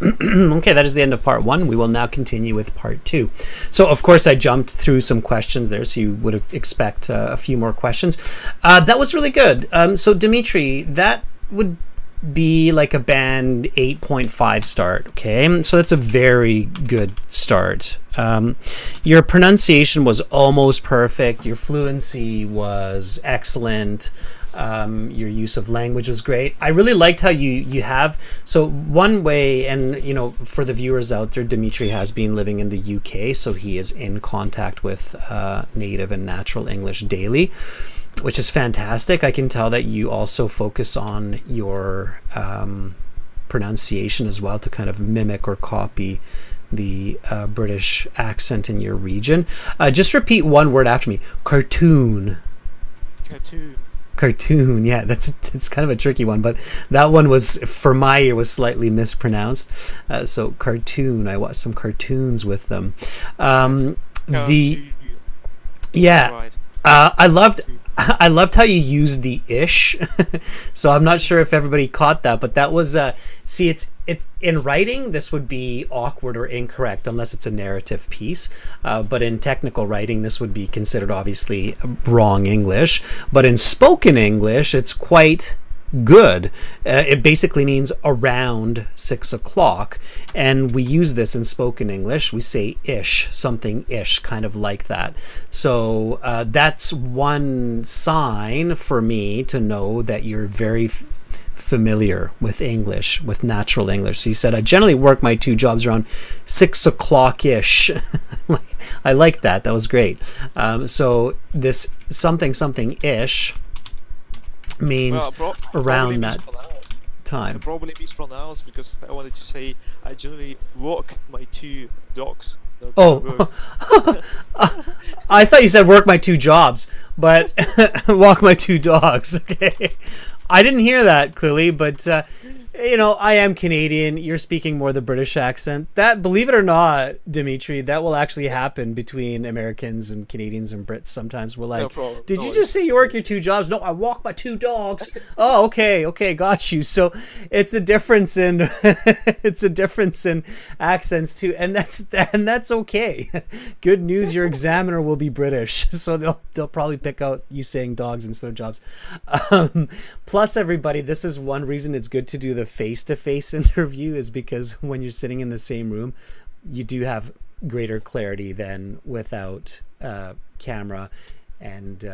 Okay, that is the end of part 1. We will now continue with part 2. So, of course, I jumped through some questions there, so you would expect a few more questions. That was really good. So, Dimitri, that would be like a band 8.5 start, okay? So that's a very good start. Your pronunciation was almost perfect. Your fluency was excellent. Your use of language was great. I really liked how you have, so one way, and you know, for the viewers out there, Dimitri has been living in the UK, so he is in contact with native and natural English daily, which is fantastic. I can tell that you also focus on your pronunciation as well to kind of mimic or copy the British accent in your region. Just repeat one word after me. Cartoon. Cartoon, yeah, it's kind of a tricky one, but that one was, for my ear, was slightly mispronounced. So cartoon, I watched some cartoons with them. I loved how you used the ish. So I'm not sure if everybody caught that, but that was see, it's in writing this would be awkward or incorrect unless it's a narrative piece, but in technical writing this would be considered obviously wrong English, but in spoken English it's quite good. It basically means around 6 o'clock, and we use this in spoken English. We say ish, something ish, kind of like that. So that's one sign for me to know that you're very familiar with English, with natural English. So you said, I generally work my 2 jobs around 6 o'clock ish. I like that. That was great. So this something ish means around that time. Probably mispronounced because I wanted to say I generally walk my 2 dogs. Oh, I thought you said work my 2 jobs, but walk my 2 dogs. Okay, I didn't hear that clearly, but you know, I am Canadian. You're speaking more the British accent. That, believe it or not, Dimitri, that will actually happen between Americans and Canadians and Brits. Sometimes we're like, did you just say you work your 2 jobs? No, I walk my 2 dogs. Oh, okay, got you. So it's a difference in accents too, and that's okay. Good news, your examiner will be British, so they'll probably pick out you saying dogs instead of jobs. Plus, everybody, this is one reason it's good to do the face-to-face interview, is because when you're sitting in the same room, you do have greater clarity than without camera and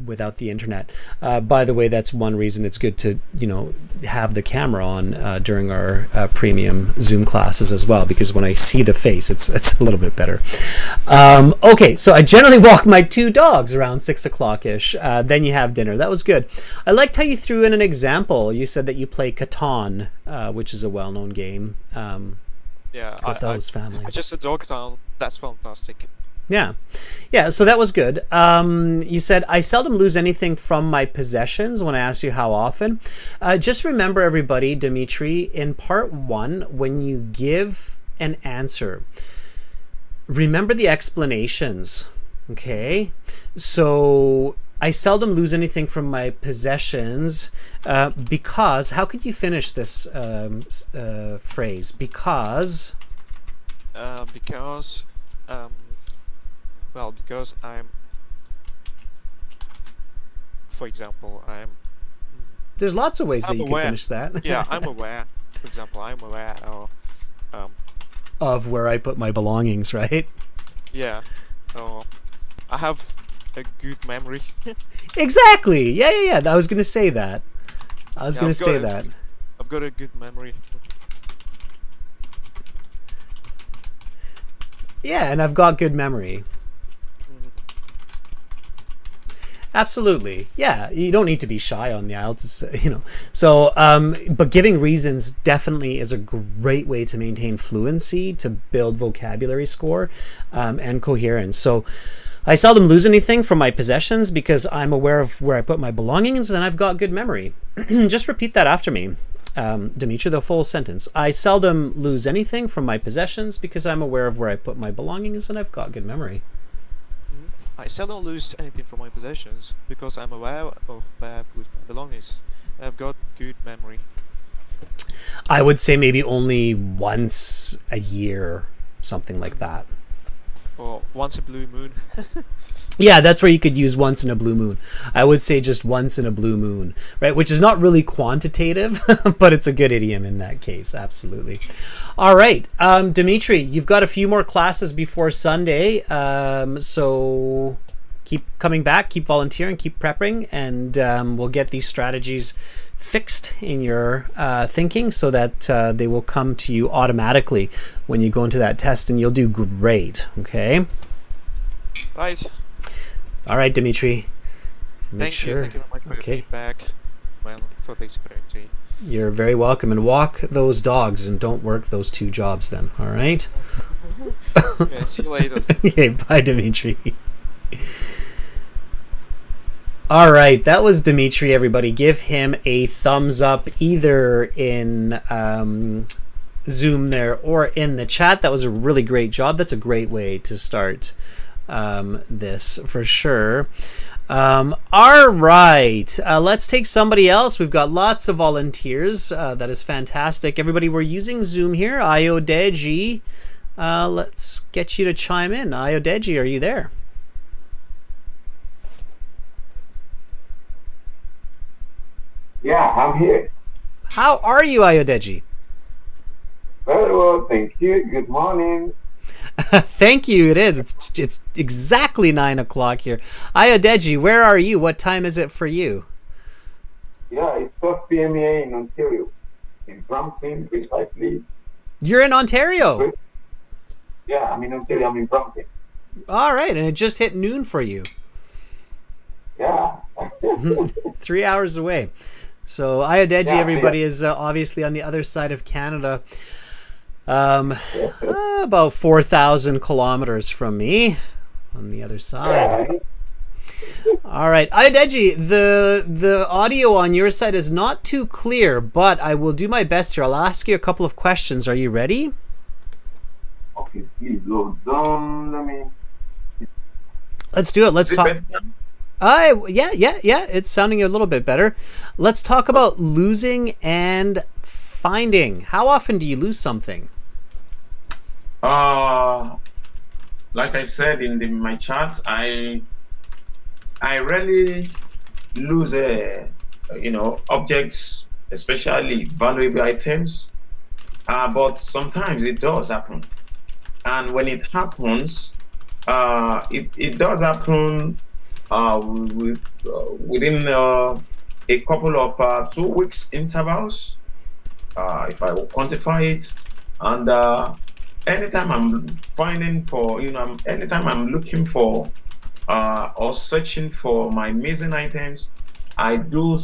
without the internet. By the way, that's one reason it's good to, you know, have the camera on during our premium Zoom classes as well, because when I see the face, it's a little bit better. Okay, so I generally walk my 2 dogs around 6 o'clock ish. Then you have dinner. That was good. I liked how you threw in an example. You said that you play Catan, which is a well-known game. Yeah, with those family. I just adore Catan. That's fantastic. Yeah, so that was good. You said, I seldom lose anything from my possessions when I ask you how often. Just remember, everybody, Dimitri, in part 1, when you give an answer, remember the explanations, okay? So I seldom lose anything from my possessions because, how could you finish this phrase? Because I'm, for example, there's lots of ways that you can finish that. Yeah, I'm aware. For example, I'm aware of where I put my belongings, right? Yeah. Or I have a good memory. Exactly. Yeah. I was gonna say that. I've got a good memory. Yeah, and I've got good memory. Absolutely. Yeah, you don't need to be shy on the IELTS, So, but giving reasons definitely is a great way to maintain fluency, to build vocabulary score, and coherence. So, I seldom lose anything from my possessions because I'm aware of where I put my belongings and I've got good memory. Just repeat that after me, Dimitri, the full sentence. I seldom lose anything from my possessions because I'm aware of where I put my belongings and I've got good memory. I seldom lose anything from my possessions because I'm aware of where I put my belongings. I've got good memory. I would say maybe only once a year, something like that. Or once a blue moon. Yeah, that's where you could use once in a blue moon. I would say just once in a blue moon, right? Which is not really quantitative, but it's a good idiom in that case. Absolutely. All right, Dimitri, you've got a few more classes before Sunday. So keep coming back, keep volunteering, keep prepping, and we'll get these strategies fixed in your thinking so that they will come to you automatically when you go into that test, and you'll do great. Okay. Right. All right, Dimitri. Thank you very much for your feedback. Well, for this opportunity. You're very welcome, and walk those dogs and don't work those 2 jobs then. All right. Yeah, see you later. Okay, bye, Dimitri. All right, that was Dimitri, everybody. Give him a thumbs up either in Zoom there or in the chat. That was a really great job. That's a great way to start this for sure. All right, let's take somebody else. We've got lots of volunteers. That is fantastic. Everybody, we're using Zoom here. Iodi, let's get you to chime in. Iodi, are you there? Yeah, I'm here. How are you, Iodi? Very well, thank you. Good morning. Thank you. It is. It's exactly 9 o'clock here. Iodi, where are you? What time is it for you? Yeah, it's 12 p.m. here in Ontario, in Brampton, precisely. You're in Ontario? Yeah, I'm in Ontario. I'm in Brampton. All right, and it just hit noon for you. Yeah. 3 hours away. So Iodi, everybody, is obviously on the other side of Canada. About 4,000 kilometers from me on the other side. All right, Iodi, the audio on your side is not too clear, but I will do my best here. I'll ask you a couple of questions. Are you ready? Okay, please load down. Let's do it. Let's talk. Yeah. It's sounding a little bit better. Let's talk about losing and finding. How often do you lose something? Like I said in my charts, I rarely lose objects, especially valuable items. But sometimes it does happen, and when it happens, it does happen within a couple of 2 weeks intervals, if I will quantify it. And anytime I'm finding for, anytime I'm looking for or searching for my missing items, I do,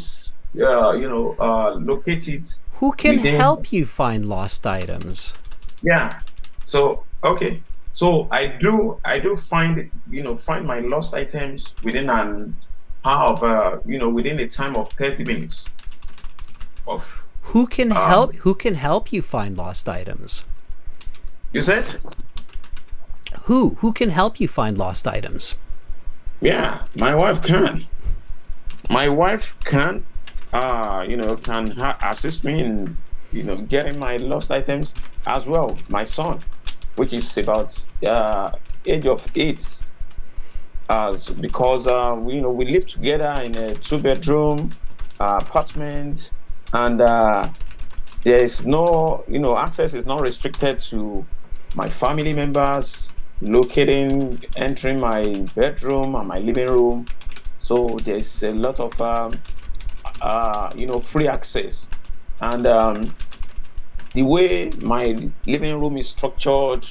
locate it. Who can help you find lost items? Yeah. So, okay. So I do find my lost items within an hour of, within a time of 30 minutes. Who can help you find lost items? You said? Who can help you find lost items? Yeah, my wife can. My wife can, assist me in, getting my lost items as well. My son, which is about age of 8, because we live together in a 2-bedroom apartment, and there is no, access is not restricted to my family members entering my bedroom and my living room. So there's a lot of free access, and the way my living room is structured,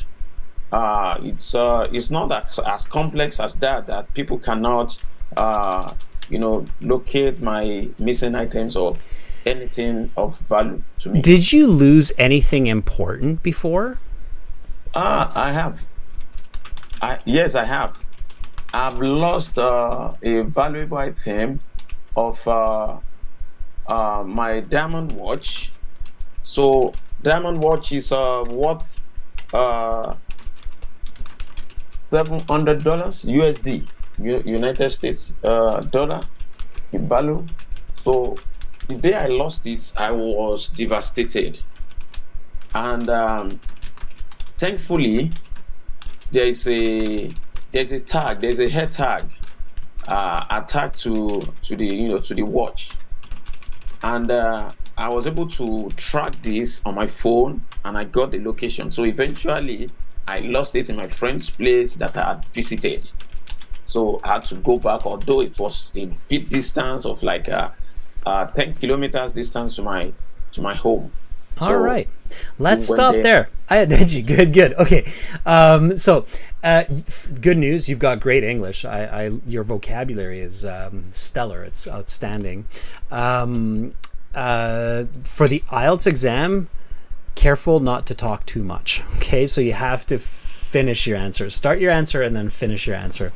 it's not as complex as that people cannot locate my missing items or anything of value to me. Did you lose anything important before? I have. Yes, I have. I've lost a valuable item of my diamond watch. So diamond watch is worth $700 USD, United States dollar in value. So the day I lost it, I was devastated, and thankfully there's a tag, there's a head tag attached to the watch, and I was able to track this on my phone, and I got the location. So eventually I lost it in my friend's place that I had visited. So I had to go back, although it was a bit distance of like 10 kilometers distance to my home. All right, let's stop there. Good. Okay, so good news. You've got great English. Your vocabulary is stellar. It's outstanding. For the IELTS exam, careful not to talk too much. Okay, so you have to finish your answer. Start your answer and then finish your answer,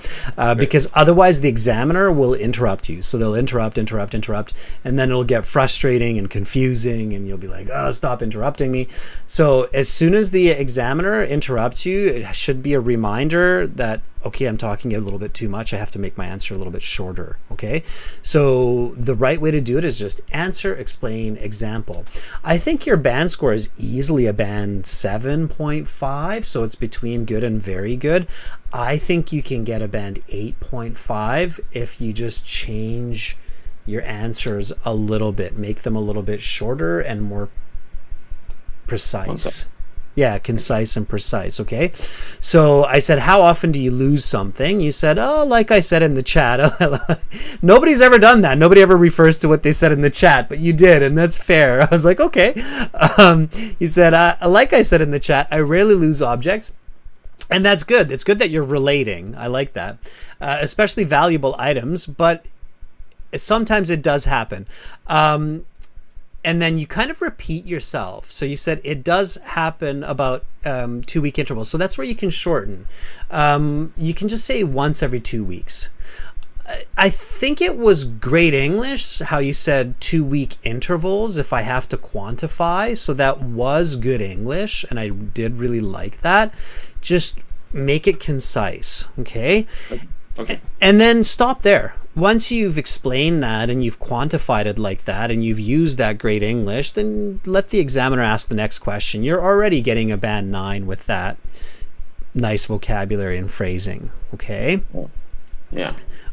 because otherwise the examiner will interrupt you. So they'll interrupt, and then it'll get frustrating and confusing, and you'll be like, oh, stop interrupting me. So as soon as the examiner interrupts you, it should be a reminder that, okay, I'm talking a little bit too much. I have to make my answer a little bit shorter. Okay, so the right way to do it is just answer, explain, example. I think your band score is easily a band 7.5, so it's between good and very good. I think you can get a band 8.5 if you just change your answers a little bit, make them a little bit shorter and more precise. Yeah, concise and precise. Okay, so I said, how often do you lose something? You said, oh, like I said in the chat. Nobody's ever done that. Nobody ever refers to what they said in the chat, but you did, and that's fair. I was like, okay. You said, like I said in the chat, I rarely lose objects. And that's good. It's good that you're relating. I like that, especially valuable items, but sometimes it does happen. And then you kind of repeat yourself. So you said it does happen about 2-week intervals. So that's where you can shorten. You can just say once every 2 weeks. I think it was great English how you said 2-week intervals if I have to quantify. So that was good English, and I did really like that. Just make it concise, okay? Okay. And then stop there. Once you've explained that and you've quantified it like that and you've used that great English, then let the examiner ask the next question. You're already getting a band 9 with that nice vocabulary and phrasing, okay? Yeah.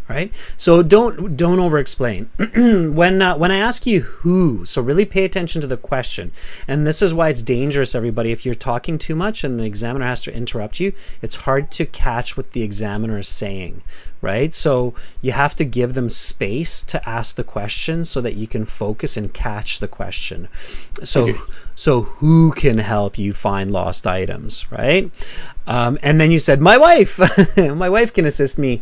Right? So don't over-explain. When I ask you who, so really pay attention to the question. And this is why it's dangerous, everybody. If you're talking too much and the examiner has to interrupt you, it's hard to catch what the examiner is saying, right? So you have to give them space to ask the question so that you can focus and catch the question. So, Okay. So who can help you find lost items, right? And then you said, my wife. My wife can assist me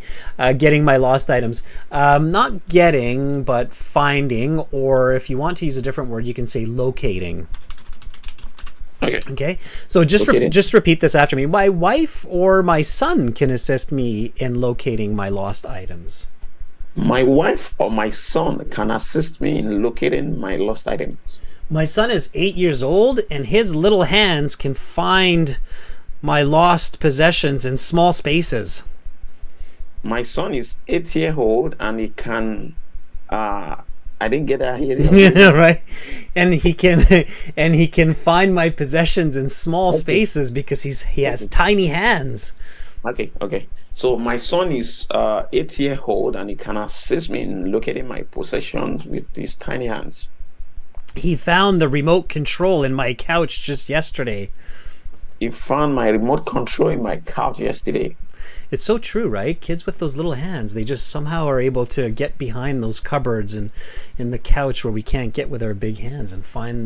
getting my lost items. Not getting, but finding, or if you want to use a different word, you can say locating. Okay. So just repeat this after me. My wife or my son can assist me in locating my lost items. My wife or my son can assist me in locating my lost items. My son is 8 years old, and his little hands can find my lost possessions in small spaces. My son is 8 years old, and he can. I didn't get that here. Yeah, right. And he can find my possessions in small spaces because he has tiny hands. Okay. So my son is 8 years old, and he can assist me in locating my possessions with his tiny hands. He found the remote control in my couch just yesterday. He found my remote control in my couch yesterday. It's so true, right? Kids with those little hands, they just somehow are able to get behind those cupboards and in the couch where we can't get with our big hands and find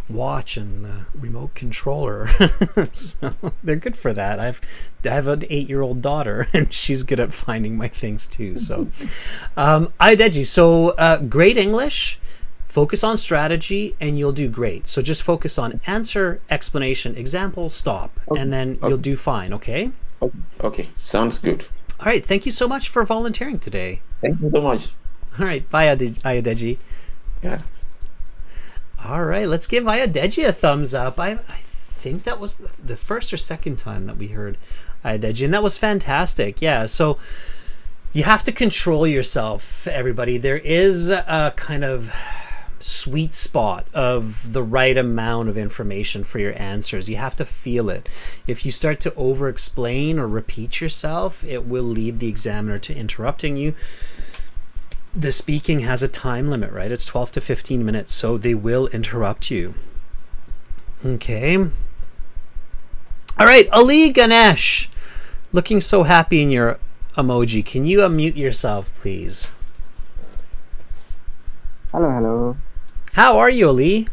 watch and the remote controller. So they're good for that. I have an 8-year-old daughter, and she's good at finding my things too. So, Ayodeji, so great English. Focus on strategy, and you'll do great. So just focus on answer, explanation, example, stop, and then you'll do fine. Okay. Okay, sounds good. All right. Thank you so much for volunteering today. Thank you so much. All right. Bye, Ayodeji. Yeah. All right, let's give Ayodeji a thumbs up. I think that was the first or second time that we heard Ayodeji, and that was fantastic. Yeah, so you have to control yourself, everybody. There is a kind of sweet spot of the right amount of information for your answers. You have to feel it. If you start to over-explain or repeat yourself, it will lead the examiner to interrupting you. The speaking has a time limit, right? It's 12 to 15 minutes, so they will interrupt you. Okay. All right, Ali Ganesh, looking so happy in your emoji. Can you unmute yourself, please? Hello. How are you, Ali?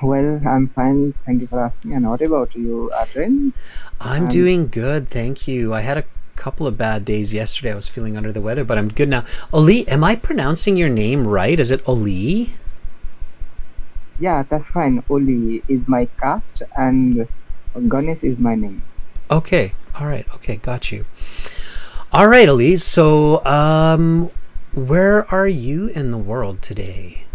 Well, I'm fine. Thank you for asking. And what about you, Adrian? I'm doing good, thank you. I had a couple of bad days yesterday. I was feeling under the weather, but I'm good now. Ali, am I pronouncing your name right? Is it Ali? Yeah, that's fine. Oli is my caste and Ganesh is my name. Okay. All right. Okay. Got you. All right, Ali. So, where are you in the world today?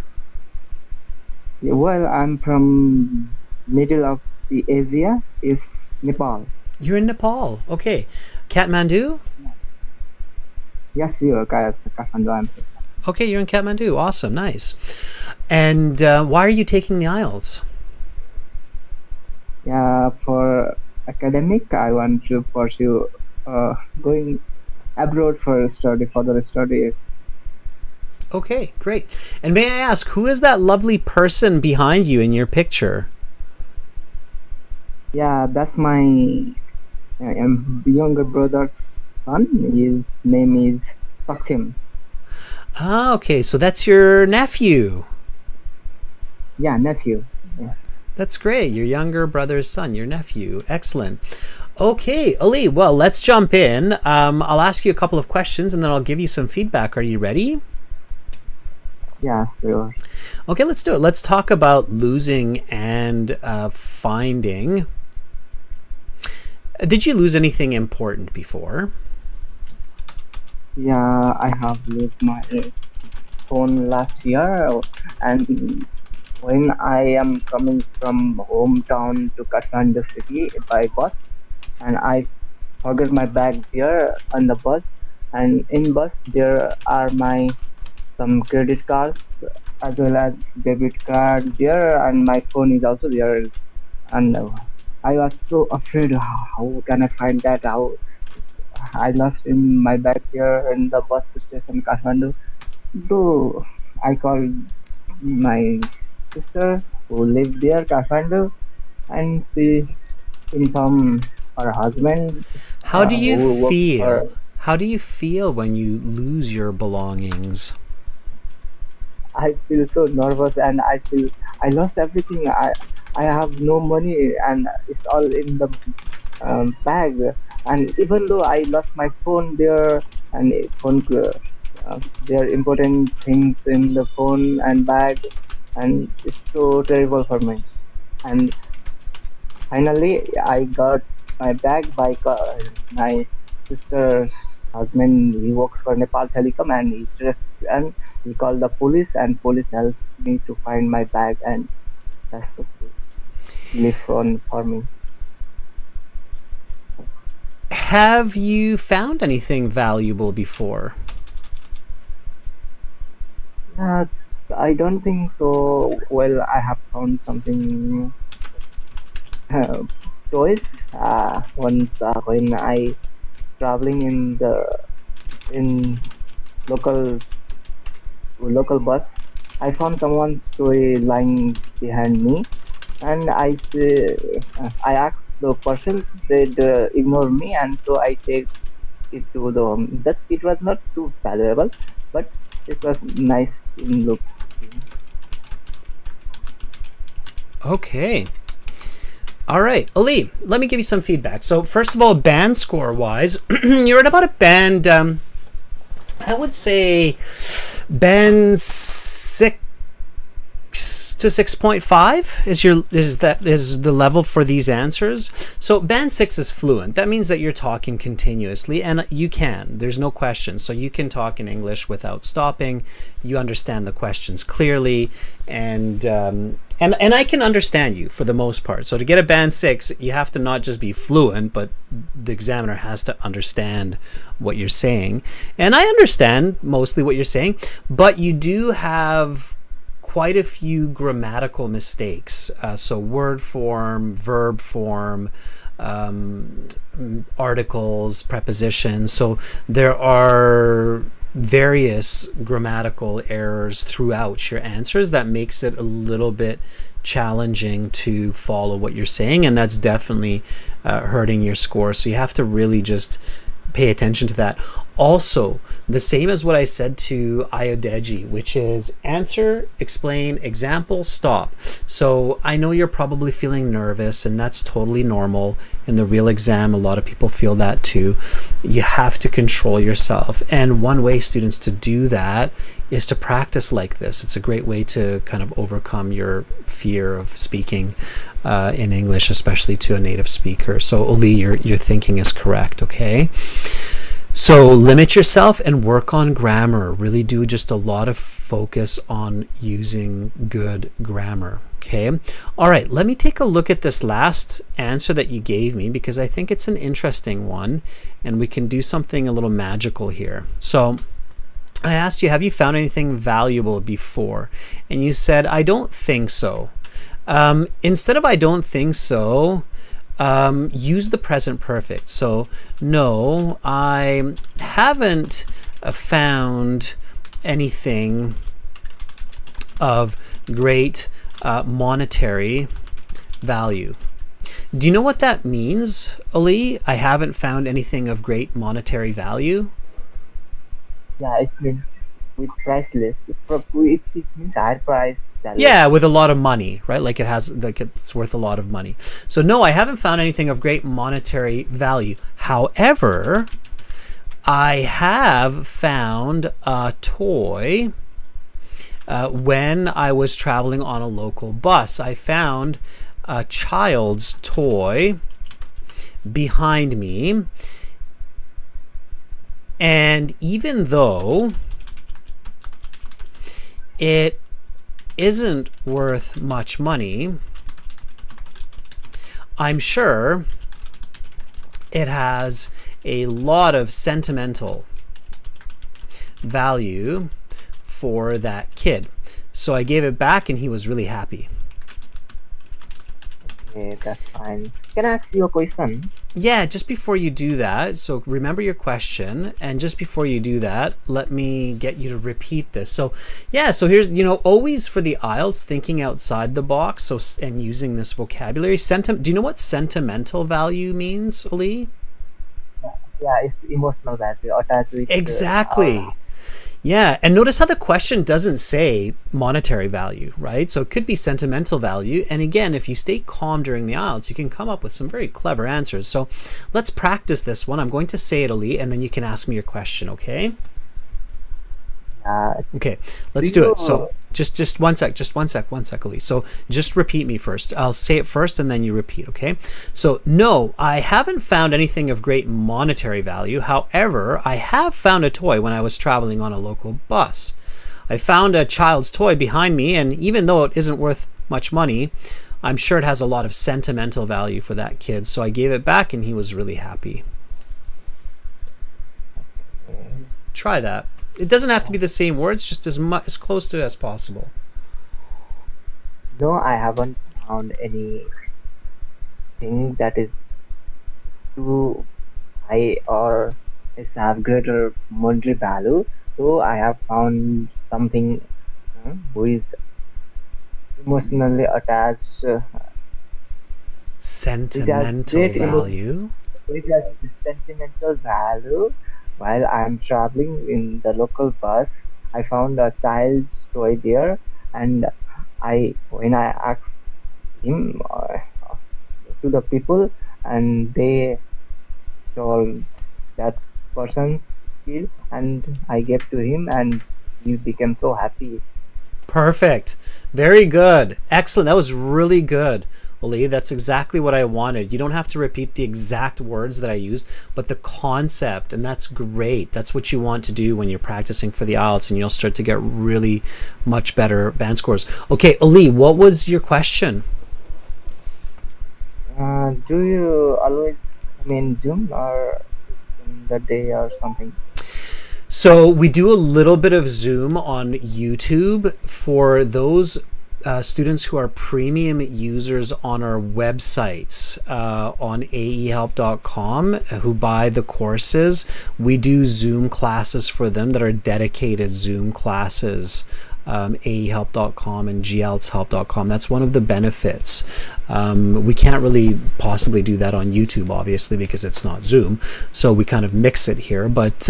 Well, I'm from middle of the Asia. It's Nepal. You're in Nepal. Okay. Kathmandu? Yes, you are Kathmandu. I'm from. Okay, you're in Kathmandu. Awesome. Nice. And why are you taking the IELTS? Yeah, for academic, I want to pursue going abroad for further study. Okay, great. And may I ask, who is that lovely person behind you in your picture? Yeah, that's my younger brother's son. His name is Saksim. Ah, okay. So that's your nephew. Yeah, nephew. Yeah. That's great. Your younger brother's son, your nephew. Excellent. Okay, Ali, well, let's jump in. I'll ask you a couple of questions and then I'll give you some feedback. Are you ready? Yeah, sure. Okay, let's do it. Let's talk about losing and finding. Did you lose anything important before? Yeah, I have lost my phone last year, and when I am coming from hometown to Kathmandu city by bus, and I forget my bag there on the bus, and in bus there are my some credit cards as well as debit card there, and my phone is also there, and I was so afraid. How can I find that out? I lost in my bag here in the bus station Kathmandu. So I called my sister who lived there Kathmandu, and she informed her husband. How do you who worked feel? How do you feel when you lose your belongings? I feel so nervous, and I feel I lost everything. I have no money, and it's all in the bag. And even though I lost my phone there, and phone there are important things in the phone and bag, and it's so terrible for me. And finally, I got my bag by my sister's husband. He works for Nepal Telecom, and he called the police, and police helped me to find my bag, and that's the relief on for me. Have you found anything valuable before? I don't think so. Well, I have found something toys once when I traveling in local bus. I found someone's toy lying behind me, and I asked the persons. They ignore me, and so I take it to the just it was not too valuable, but it was nice in look. Okay. All right, Ali, let me give you some feedback. So first of all, band score wise, you're at about a band, I would say band 6 to 6.5 is the level for these answers. So band 6 is fluent. That means that you're talking continuously, and you can. There's no question. So you can talk in English without stopping. You understand the questions clearly, and I can understand you for the most part. So to get a band 6, you have to not just be fluent, but the examiner has to understand what you're saying. And I understand mostly what you're saying, but you do have quite a few grammatical mistakes. So word form, verb form, articles, prepositions. So there are various grammatical errors throughout your answers that makes it a little bit challenging to follow what you're saying, and that's definitely hurting your score. So you have to really just pay attention to that. Also, the same as what I said to Iodi, which is answer, explain, example, stop. So I know you're probably feeling nervous, and that's totally normal. In the real exam, a lot of people feel that too. You have to control yourself. And one way, students, to do that is to practice like this. It's a great way to kind of overcome your fear of speaking in English, especially to a native speaker. So Ali, your thinking is correct, okay? So limit yourself and work on grammar. Really do just a lot of focus on using good grammar, okay? All right, let me take a look at this last answer that you gave me, because I think it's an interesting one, and we can do something a little magical here. So I asked you, have you found anything valuable before? And you said, I don't think so. Instead of I don't think so, use the present perfect. So no, I haven't found anything of great monetary value. Do you know what that means, Ali? I haven't found anything of great monetary value. Yeah, it means with priceless. It means higher price value. Yeah, with a lot of money, right? Like it's worth a lot of money. So no, I haven't found anything of great monetary value. However, I have found a toy when I was traveling on a local bus. I found a child's toy behind me, and even though it isn't worth much money, I'm sure it has a lot of sentimental value for that kid. So I gave it back, and he was really happy. Okay, that's fine. Can I ask you a question? Yeah, just before you do that, so remember your question, and just before you do that, let me get you to repeat this. So yeah, so here's, always for the IELTS, thinking outside the box, so and using this vocabulary. Do you know what sentimental value means, Ali? Yeah, it's emotional value attached with Exactly. Yeah, and notice how the question doesn't say monetary value, right? So it could be sentimental value. And again, if you stay calm during the IELTS, you can come up with some very clever answers. So let's practice this one. I'm going to say it, Ali, and then you can ask me your question, okay? Okay, let's do it. So just one sec, Ali. So just repeat me first. I'll say it first and then you repeat, okay? So no, I haven't found anything of great monetary value. However, I have found a toy when I was traveling on a local bus. I found a child's toy behind me, and even though it isn't worth much money, I'm sure it has a lot of sentimental value for that kid. So I gave it back, and he was really happy. Try that. It doesn't have to be the same words, just as close to as possible. No, I haven't found anything that is too high or is have greater monetary value. So I have found something who is emotionally attached. Sentimental value. It has sentimental value. While I'm traveling in the local bus, I found a child's toy there, and when I asked him to the people, and they told that person's skill, and I gave to him, and he became so happy. Perfect. Very good. Excellent. That was really good, Ali. That's exactly what I wanted. You don't have to repeat the exact words that I used, but the concept, and that's great. That's what you want to do when you're practicing for the IELTS, and you'll start to get really much better band scores. Okay, Ali, what was your question? Do you always come in Zoom or in the day or something? So we do a little bit of Zoom on YouTube for those students who are premium users on our websites on aehelp.com who buy the courses. We do Zoom classes for them that are dedicated Zoom classes. aehelp.com and glshelp.com. That's one of the benefits. We can't really possibly do that on YouTube, obviously, because it's not Zoom. So we kind of mix it here, but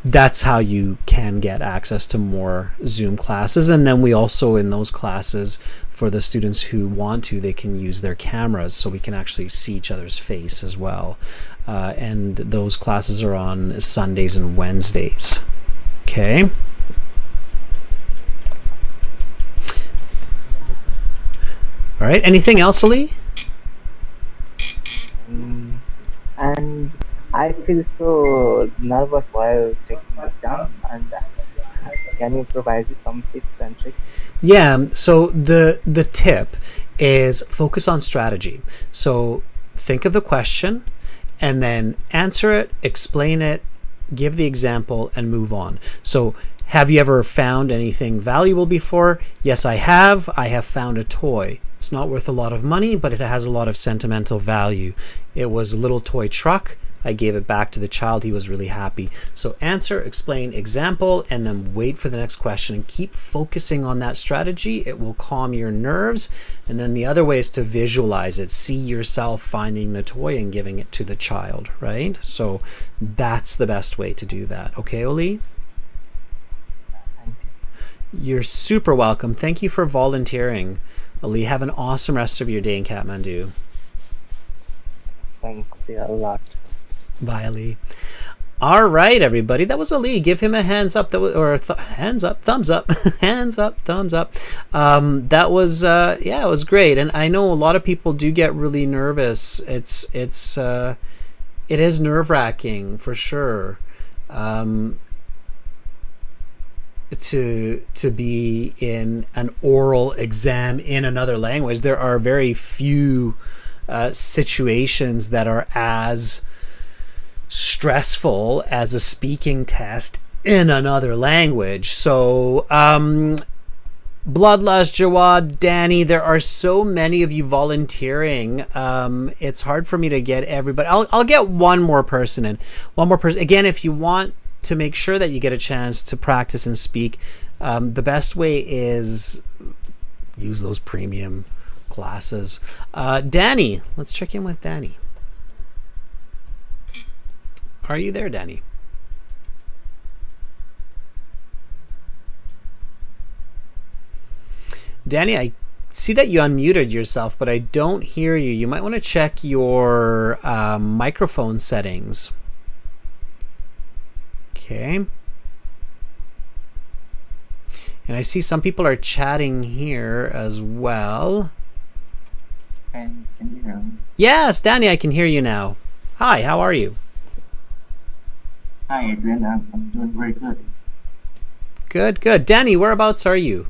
that's how you can get access to more Zoom classes. And then we also, in those classes, for the students who want to, they can use their cameras so we can actually see each other's face as well. And those classes are on Sundays and Wednesdays. Okay. All right. Anything else, Ali? And I feel so nervous while taking the exam. And can you provide me some tips and tricks? Yeah. So the tip is focus on strategy. So think of the question and then answer it, explain it, give the example, and move on. So have you ever found anything valuable before? Yes, I have. I have found a toy. It's not worth a lot of money, but it has a lot of sentimental value. It was a little toy truck. I gave it back to the child. He was really happy. So answer, explain, example, and then wait for the next question and keep focusing on that strategy. It will calm your nerves. And then the other way is to visualize it. See yourself finding the toy and giving it to the child, right? So that's the best way to do that. Okay, Oli? You're super welcome. Thank you for volunteering. Ali, have an awesome rest of your day in Kathmandu. Thanks a lot. Bye, Ali. All right, everybody. That was Ali. Give him a hands up. That was, or hands up, thumbs up, hands up, thumbs up. That was yeah, it was great. And I know a lot of people do get really nervous. It is nerve-wracking for sure. To be in an oral exam in another language. There are very few situations that are as stressful as a speaking test in another language. So Bloodlust, Jawad, Danny, there are so many of you volunteering. It's hard for me to get everybody. I'll get one more person in. One more person. Again, if you want to make sure that you get a chance to practice and speak, the best way is use those premium classes. Danny, let's check in with Danny. Are you there, Danny? Danny, I see that you unmuted yourself, but I don't hear you. You might want to check your microphone settings. Okay. And I see some people are chatting here as well. Can you hear me? Yes, Danny, I can hear you now. Hi, how are you? Hi, Adrian. I'm doing very good. Good, good. Danny, whereabouts are you?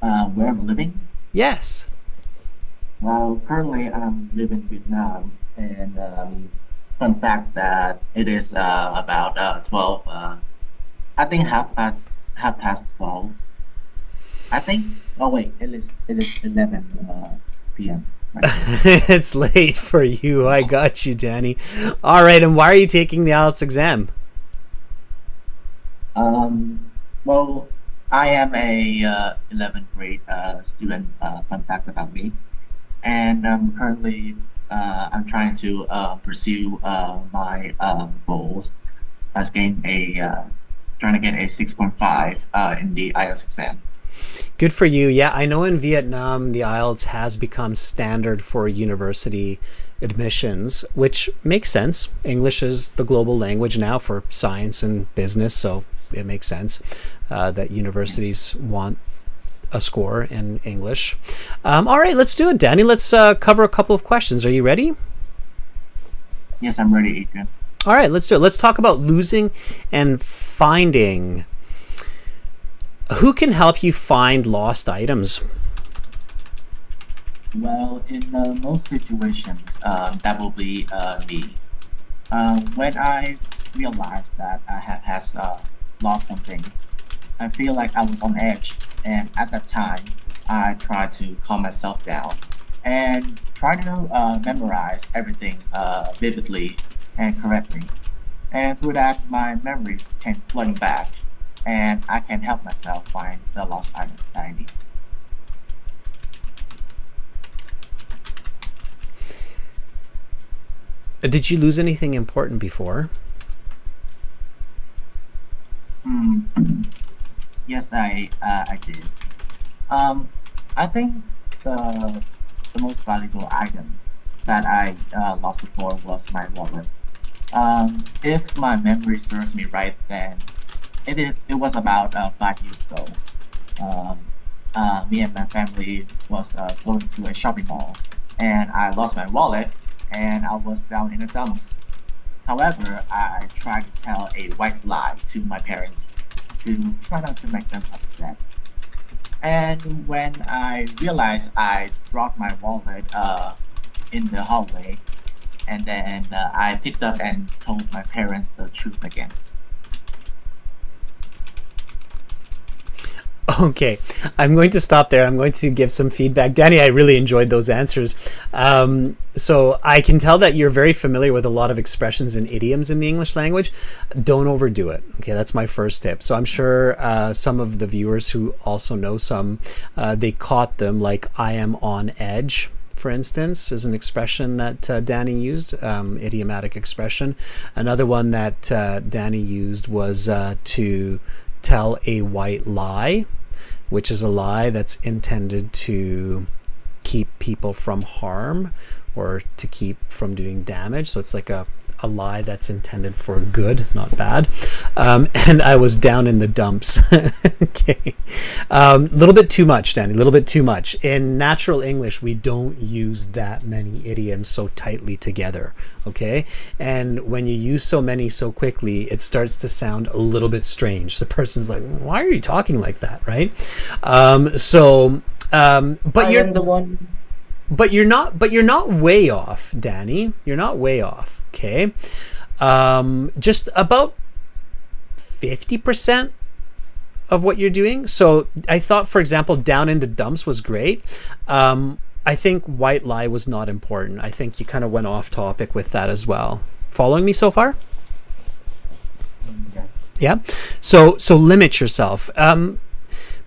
Where I'm living? Yes. Well, currently I'm living in Vietnam, and fun fact that it is about 12. I think half past 12. I think. Oh wait, it is 11 p.m. It's late for you. I got you, Danny. All right, and why are you taking the IELTS exam? Well, I am a 11th grade student. Fun fact about me, and currently I'm trying to pursue my goals as trying to get a 6.5 in the IELTS exam. Good for you. Yeah, I know in Vietnam, the IELTS has become standard for university admissions, which makes sense. English is the global language now for science and business, so it makes sense that universities want a score in English. All right, let's do it, Danny. Let's cover a couple of questions. Are you ready? Yes, I'm ready, Adrian. All right, let's do it. Let's talk about losing and finding. Who can help you find lost items? Well, in most situations, that will be me. When I realized that I has lost something, I feel like I was on edge, and at that time, I tried to calm myself down and try to memorize everything vividly and correctly. And through that, my memories came flooding back, and I can help myself find the lost item that I need. Did you lose anything important before? Yes, I did. I think the most valuable item that I lost before was my wallet. If my memory serves me right, then it was about 5 years ago. Me and my family was going to a shopping mall, and I lost my wallet, and I was down in the dumps. However, I tried to tell a white lie to my parents to try not to make them upset. And when I realized I dropped my wallet in the hallway, and then I picked up and told my parents the truth again. Okay, I'm going to stop there. I'm going to give some feedback. Danny, I really enjoyed those answers. So I can tell that you're very familiar with a lot of expressions and idioms in the English language. Don't overdo it. Okay, that's my first tip. So I'm sure some of the viewers who also know some, they caught them, like I am on edge, for instance, is an expression that Danny used, idiomatic expression. Another one that Danny used was to tell a white lie, which is a lie that's intended to keep people from harm or to keep from doing damage. So it's like a lie that's intended for good, not bad. And I was down in the dumps. Okay. A little bit too much, Danny, a little bit too much. In natural English, we don't use that many idioms so tightly together. Okay. And when you use so many so quickly, it starts to sound a little bit strange. The person's like, why are you talking like that? Right. But you're the one. But you're not way off, Danny. You're not way off. Okay. Just about 50% of what you're doing. So I thought, for example, down into dumps was great. I think white lie was not important. I think you kind of went off topic with that as well. Following me so far? Yes. Yeah. So limit yourself.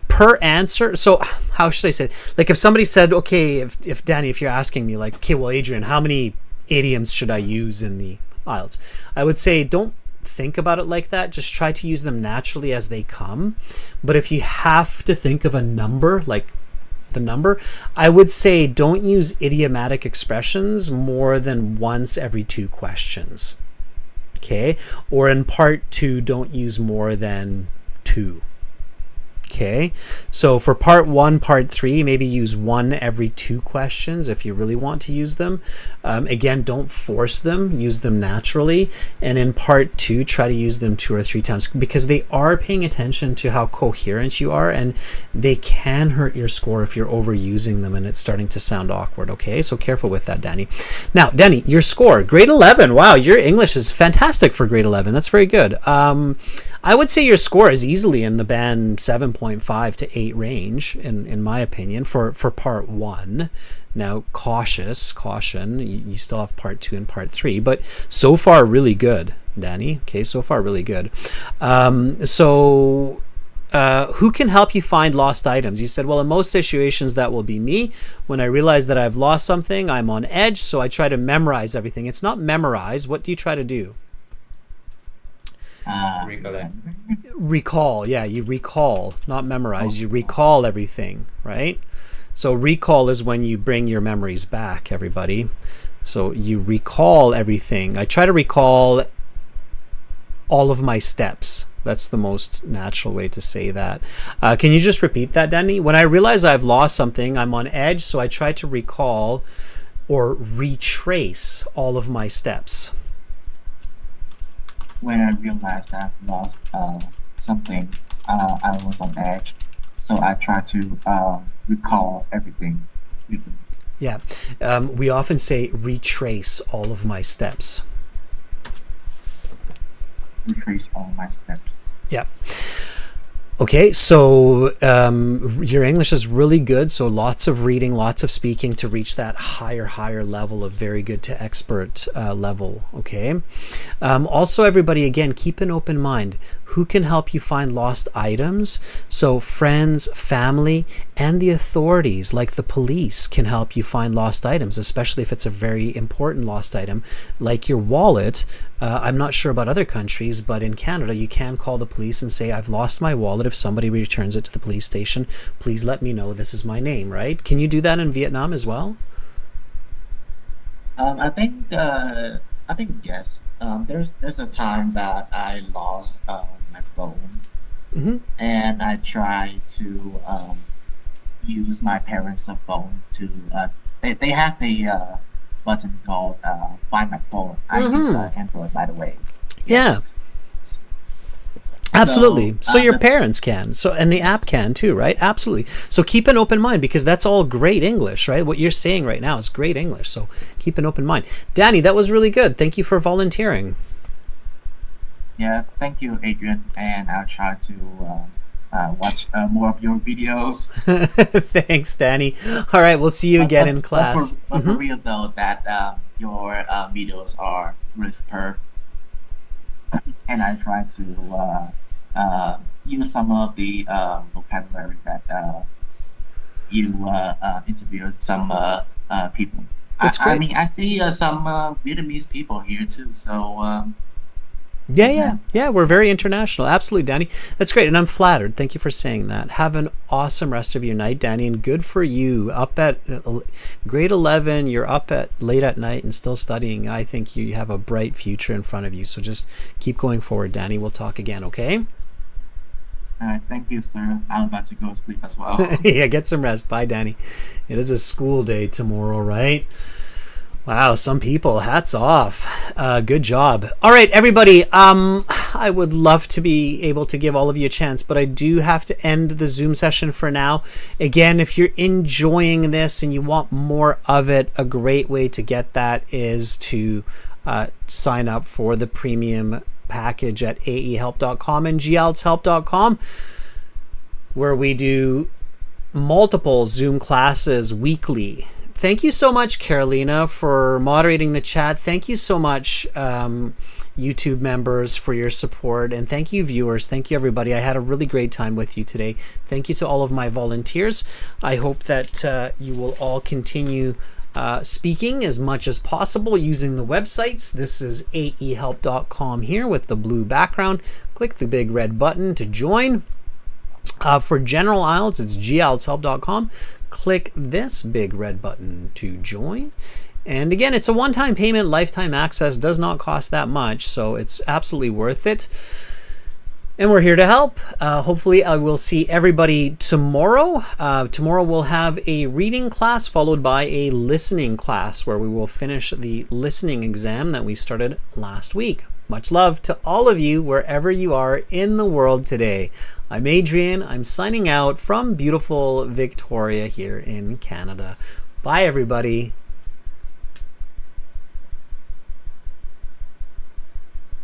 Per answer, so how should I say it? Like if somebody said, okay, if Danny, if you're asking me like, okay, well, Adrian, how many idioms should I use in the IELTS? I would say don't think about it like that. Just try to use them naturally as they come. But if you have to think of a number, like the number, I would say don't use idiomatic expressions more than once every 2 questions. Okay? Or in part 2, don't use more than 2. Okay, so for part 1, part 3, maybe use 1 every 2 questions if you really want to use them. Again, don't force them, use them naturally. And in part 2, try to use them 2 or 3 times because they are paying attention to how coherent you are, and they can hurt your score if you're overusing them and it's starting to sound awkward. Okay, so careful with that, Danny. Now, Danny, your score, grade 11. Wow, your English is fantastic for grade 11. That's very good. I would say your score is easily in the band 7.5 to 8 range, in my opinion, for part 1. Now, caution, you still have part 2 and part 3, but so far really good, Danny. Okay, so far really good. Who can help you find lost items? You said, well, in most situations that will be me. When I realize that I've lost something, I'm on edge, so I try to memorize everything. It's not memorize. What do you try to do? Recollect. Recall, yeah, you recall, not memorize. You recall everything, right? So recall is when you bring your memories back, everybody. So you recall everything. I try to recall all of my steps. That's the most natural way to say that. Can you just repeat that, Danny? When I realize I've lost something, I'm on edge, so I try to recall or retrace all of my steps. When I realized I've lost something, I was on edge, so I try to recall everything. Yeah, we often say retrace all of my steps. Retrace all my steps. Yeah. Okay, so your English is really good. So lots of reading, lots of speaking to reach that higher level of very good to expert level. Okay. Also, everybody, again, keep an open mind. Who can help you find lost items? So friends, family, and the authorities, like the police, can help you find lost items, especially if it's a very important lost item, like your wallet. I'm not sure about other countries, but in Canada, you can call the police and say, I've lost my wallet. If somebody returns it to the police station, please let me know. This is my name, right? Can you do that in Vietnam as well? I think yes. There's a time that I lost my phone, and I tried to use my parents' phone to. They have a button called Find My Phone. I use Android, by the way. Yeah. Absolutely. So your the- parents can. So and the app can too, right? Absolutely. So keep an open mind because that's all great English, right? What you're saying right now is great English. So keep an open mind. Danny, that was really good. Thank you for volunteering. Yeah, thank you, Adrian, and I'll try to watch more of your videos. Thanks, Danny. All right, we'll see you again in class. But for real though, that your videos are really superb, and I try to use some of the vocabulary that you interviewed some people. That's great. I mean, I see some Vietnamese people here too, so. Yeah, we're very international. Absolutely, Danny. That's great, and I'm flattered. Thank you for saying that. Have an awesome rest of your night, Danny, and good for you. Up at grade 11, you're up at late at night and still studying. I think you have a bright future in front of you, so just keep going forward, Danny. We'll talk again, okay? All right, thank you, sir. I'm about to go sleep as well. Yeah, get some rest. Bye, Danny. It is a school day tomorrow, right? Wow, some people, hats off. Good job. All right, everybody. I would love to be able to give all of you a chance, but I do have to end the Zoom session for now. Again, if you're enjoying this and you want more of it, a great way to get that is to sign up for the premium package at aehelp.com and glshelp.com, where we do multiple Zoom classes weekly. Thank you so much, Carolina, for moderating the chat. Thank you so much, YouTube members, for your support. And thank you, viewers. Thank you, everybody. I had a really great time with you today. Thank you to all of my volunteers. I hope that you will all continue speaking as much as possible using the websites. This is aehelp.com here with the blue background. Click the big red button to join. For general IELTS, it's glshelp.com. Click this big red button to join. And again, it's a one-time payment. Lifetime access does not cost that much, so it's absolutely worth it. And we're here to help. Hopefully, I will see everybody tomorrow. Tomorrow we'll have a reading class followed by a listening class where we will finish the listening exam that we started last week. Much love to all of you wherever you are in the world today. I'm Adrian. I'm signing out from beautiful Victoria here in Canada. Bye, everybody.